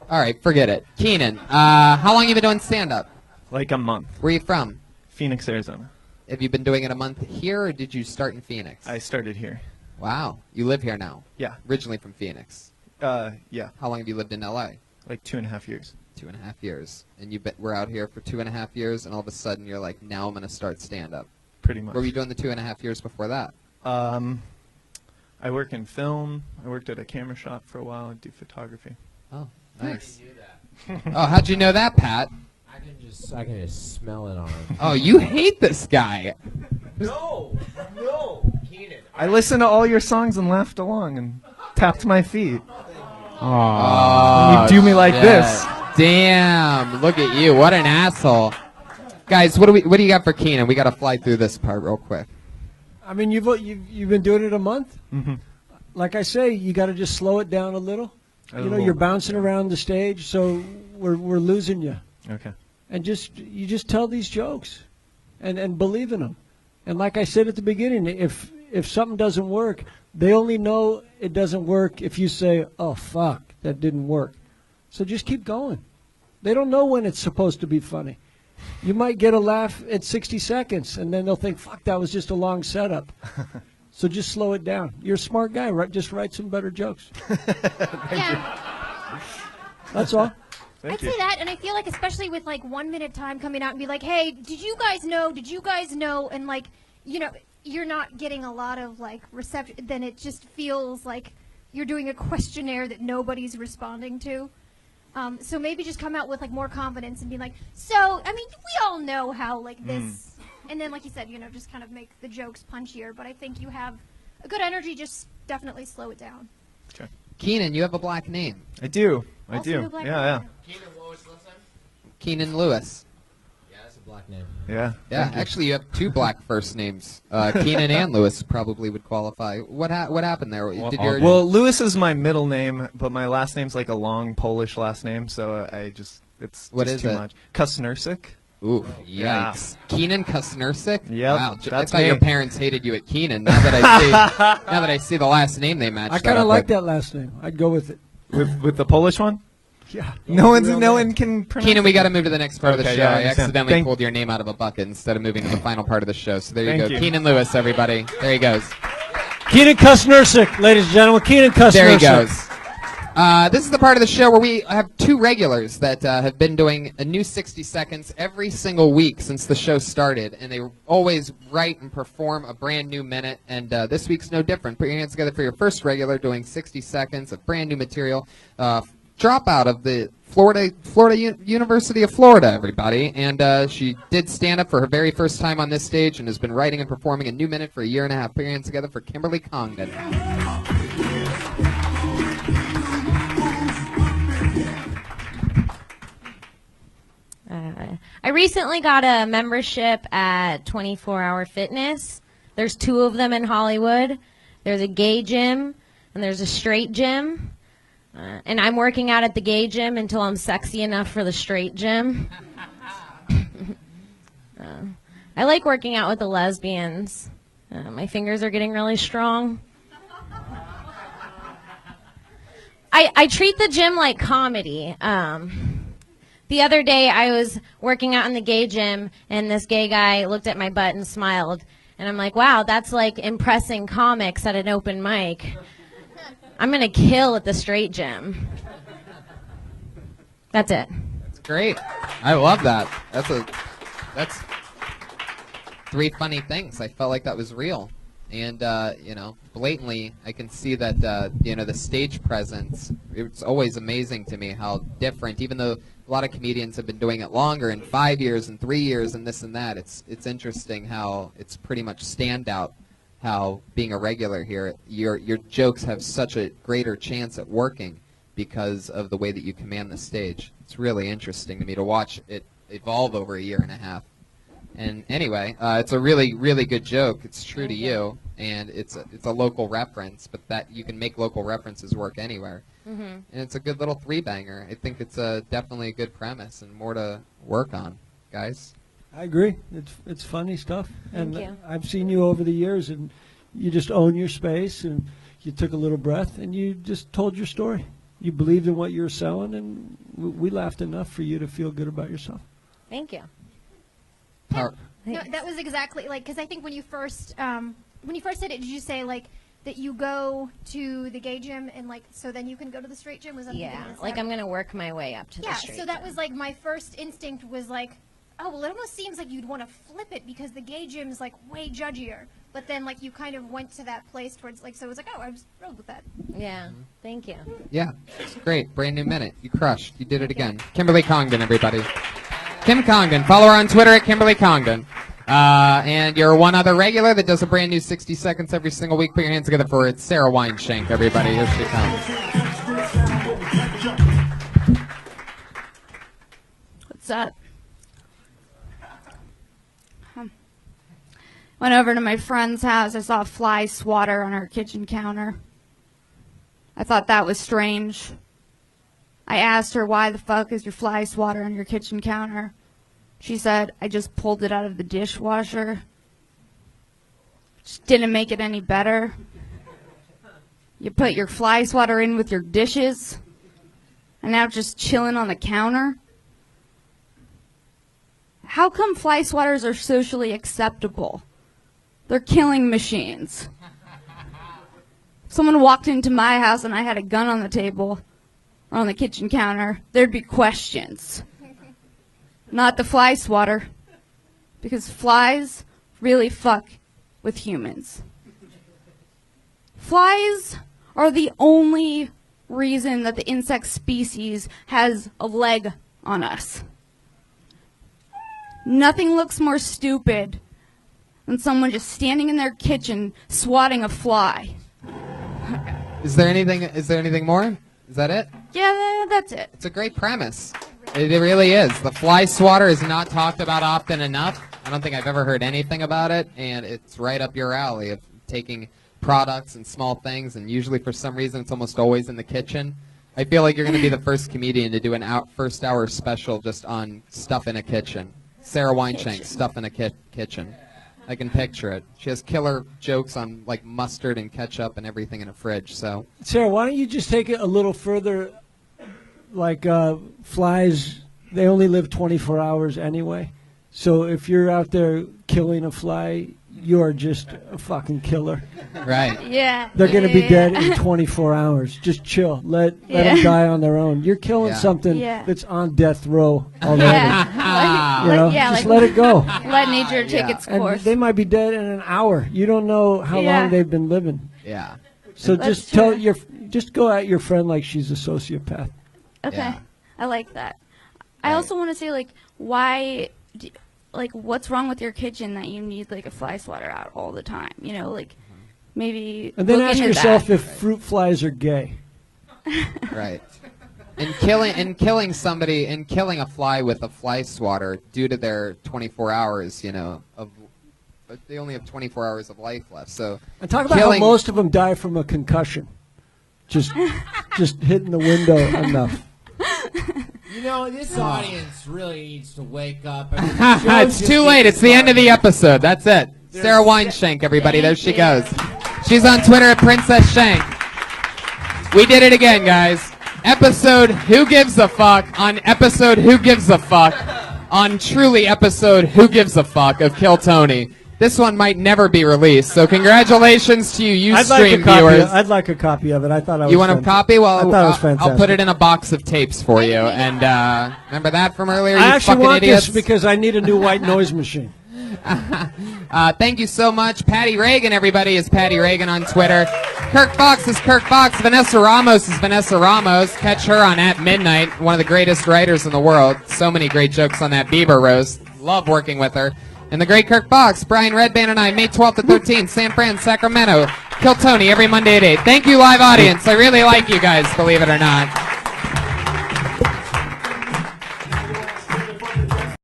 All right, forget it. Keenan, how long have you been doing stand-up?
Like a month.
Where are you from?
Phoenix, Arizona.
Have you been doing it a month here, or did you start in Phoenix?
I started here.
Wow. You live here now?
Yeah.
Originally from Phoenix?
Yeah.
How long have you lived in L.A.?
Like 2.5 years.
2.5 years. And we're out here for 2.5 years, and all of a sudden you're like, now I'm going to start stand-up.
Pretty much.
What were you doing the 2.5 years before that?
I work in film. I worked at a camera shop for a while. I do photography.
Oh, nice. Oh, how'd you know that, Pat?
I can just smell it on him.
Oh, you hate this guy.
No, Keenan.
I listened to all your songs and laughed along and tapped my feet.
Oh,
you do me like
shit.
this.
Damn, look at you. What an asshole. Guys, what do you got for Keenan? We got to fly through this part real quick.
I mean, you've been doing it a month.
Mm-hmm.
Like I say, you got to just slow it down a little. You know, you're bouncing around the stage, so we're losing you.
Okay.
And you just tell these jokes, and believe in them. And like I said at the beginning, if something doesn't work, they only know it doesn't work if you say, "Oh fuck, that didn't work." So just keep going. They don't know when it's supposed to be funny. You might get a laugh at 60 seconds, and then they'll think, "Fuck, that was just a long setup." So just slow it down. You're a smart guy, right? Just write some better jokes.
Yeah.
That's all.
I'd say that, and I feel like especially with like 1 minute time coming out and be like, hey, did you guys know? Did you guys know? And like, you know, you're not getting a lot of like reception. Then it just feels like you're doing a questionnaire that nobody's responding to. So maybe just come out with like more confidence and be like, so I mean, we all know how like this. And then, like you said, you know, just kind of make the jokes punchier. But I think you have a good energy. Just definitely slow it down.
Okay.
Keenan, you have a black name.
I do. I
Also
do.
a black
Yeah.
name.
Keenan, what was the last name?
Keenan Lewis.
Yeah, that's a black name.
Yeah.
Yeah, actually, you have two black first names. Keenan and Lewis probably would qualify. What happened there?
Well, Lewis is my middle name, but my last name's like a long Polish last name, so it's
What
just
is
too
it?
much. Kusnersik.
Ooh, yikes.
Yeah.
Keenan Kusnersik?
Yep,
Wow, I
that's
thought
me.
your parents hated you at Keenan. Now that I see the last name they matched
I kind of
up
like
with.
that last name. I'd go with it.
With the Polish one?
Yeah.
No one
Real
can pronounce
Keenan,
it.
we got to move to the next part of the
Okay,
show.
yeah, I
I
understand.
accidentally pulled your name out of a bucket instead of moving to the final part of the show. So there you
Thank
go.
you.
Keenan Lewis, everybody. There he goes.
Keenan Kusnersik, ladies and gentlemen. Keenan Kusnersik.
There he goes. This is the part of the show where we have two regulars that have been doing a new 60 seconds every single week since the show started, and they always write and perform a brand new minute, and this week's no different. Put your hands together for your first regular doing 60 seconds of brand new material. Dropout of the University of Florida, everybody, and she did stand up for her very first time on this stage and has been writing and performing a new minute for a year and a half. Put your hands together for Kimberly Congdon.
I recently got a membership at 24 Hour Fitness. There's two of them in Hollywood. There's a gay gym and there's a straight gym. And I'm working out at the gay gym until I'm sexy enough for the straight gym. I like working out with the lesbians. My fingers are getting really strong. I treat the gym like comedy. The other day I was working out in the gay gym and this gay guy looked at my butt and smiled. And I'm like, wow, that's like impressing comics at an open mic. I'm going to kill at the straight gym. That's it.
That's great. I love that. That's three funny things. I felt like that was real. And, you know, blatantly, I can see that, you know, the stage presence, it's always amazing to me how different, even though a lot of comedians have been doing it longer, in 5 years and 3 years and this and that, it's interesting how it's pretty much standout, how being a regular here, your jokes have such a greater chance at working because of the way that you command the stage. It's really interesting to me to watch it evolve over a year and a half. And anyway, it's a really, really good joke. It's true to you, and it's a local reference, but that you can make local references work anywhere. And it's a good little three-banger. I think it's definitely a good premise and more to work on, guys.
I agree. It's funny stuff.
Thank
And
you.
I've seen you over the years, and you just own your space, and you took a little breath, and you just told your story. You believed in what you were selling, and we laughed enough for you to feel good about yourself.
Thank you.
No, that was exactly like because I think when you first said it, did you say like that you go to the gay gym and like so then you can go to the straight gym? Was that the
Yeah,
beginning?
like I'm gonna work my way up to the
Yeah,
street.
so that was like my first instinct was like, oh well, it almost seems like you'd want to flip it because the gay gym is like way judgier. But then like you kind of went to that place towards like so it was like, oh, I was thrilled with that.
Yeah, thank you.
Yeah, it's great. Brand new minute. You crushed. You did it again. Kimberly Congdon, everybody. Kim Congdon. Follow her on Twitter at Kimberly Congdon. And you're one other regular that does a brand new 60 seconds every single week. Put your hands together for it. Sarah Weinshank, everybody. Here she comes.
What's up? Went over to my friend's house. I saw a fly swatter on her kitchen counter. I thought that was strange. I asked her, why the fuck is your fly swatter on your kitchen counter? She said, I just pulled it out of the dishwasher. Just didn't make it any better. You put your fly swatter in with your dishes, and now it's just chilling on the counter? How come fly swatters are socially acceptable? They're killing machines. If someone walked into my house and I had a gun on the table or on the kitchen counter, there'd be questions. Not the fly swatter, because flies really fuck with humans. Flies are the only reason that the insect species has a leg on us. Nothing looks more stupid than someone just standing in their kitchen swatting a fly.
Is there anything more? Is that it?
Yeah, that's it.
It's a great premise. It really is. The fly swatter is not talked about often enough. I don't think I've ever heard anything about it, and it's right up your alley of taking products and small things, and usually for some reason it's almost always in the kitchen. I feel like you're going to be the first comedian to do an first hour special just on stuff in a kitchen. Sarah Weinshank, stuff in a kitchen. I can picture it. She has killer jokes on like mustard and ketchup and everything in a fridge. So
Sarah, why don't you just take it a little further? Like flies, they only live 24 hours anyway. So if you're out there killing a fly, you are just a fucking killer.
Right.
Yeah.
They're going to be dead in 24 hours. Just chill. Let them die on their own. You're killing something that's on death row already. Just let it go.
Let nature take its
And
course.
they might be dead in an hour. You don't know how long they've been living.
Yeah.
So
That's
just
true.
just go at your friend like she's a sociopath.
Okay,
Yeah.
I like that. I also want to say, like, what's wrong with your kitchen that you need, like, a fly swatter out all the time? You know, like, maybe
And then
look
ask
into
yourself
that.
if fruit flies are gay.
Right. And killing a fly with a fly swatter due to their 24 hours, they only have 24 hours of life left. So
And talk about how most of them die from a concussion. Just hitting the window enough.
You know, this audience really needs to wake up. I mean, the show's
It's
just
too late.
getting
It's the end of the
started.
episode. That's it. Sarah Weinshank, everybody. There she goes. She's on Twitter at Princess Shank. We did it again, guys. Episode Who Gives a Fuck on episode Who Gives a Fuck on truly episode Who Gives a Fuck of Kill Tony. This one might never be released, so congratulations to you Ustream viewers.
I'd like a copy of it. I thought I was.
You want a copy? Well,
I thought it was fantastic.
I'll put it in a box of tapes for you. And remember that from earlier, you
I actually
fucking
want
idiots?
this because I need a new white noise machine.
Thank you so much. Patty Reagan, everybody, is Patty Reagan on Twitter. Kirk Fox is Kirk Fox. Vanessa Ramos is Vanessa Ramos. Catch her on At Midnight, one of the greatest writers in the world. So many great jokes on that Bieber roast. Love working with her. And the great Kirk Fox, Brian Redband and I, May 12th to 13th, San Fran, Sacramento. Kill Tony every Monday at 8. Thank you, live audience. I really like you guys, believe it or not.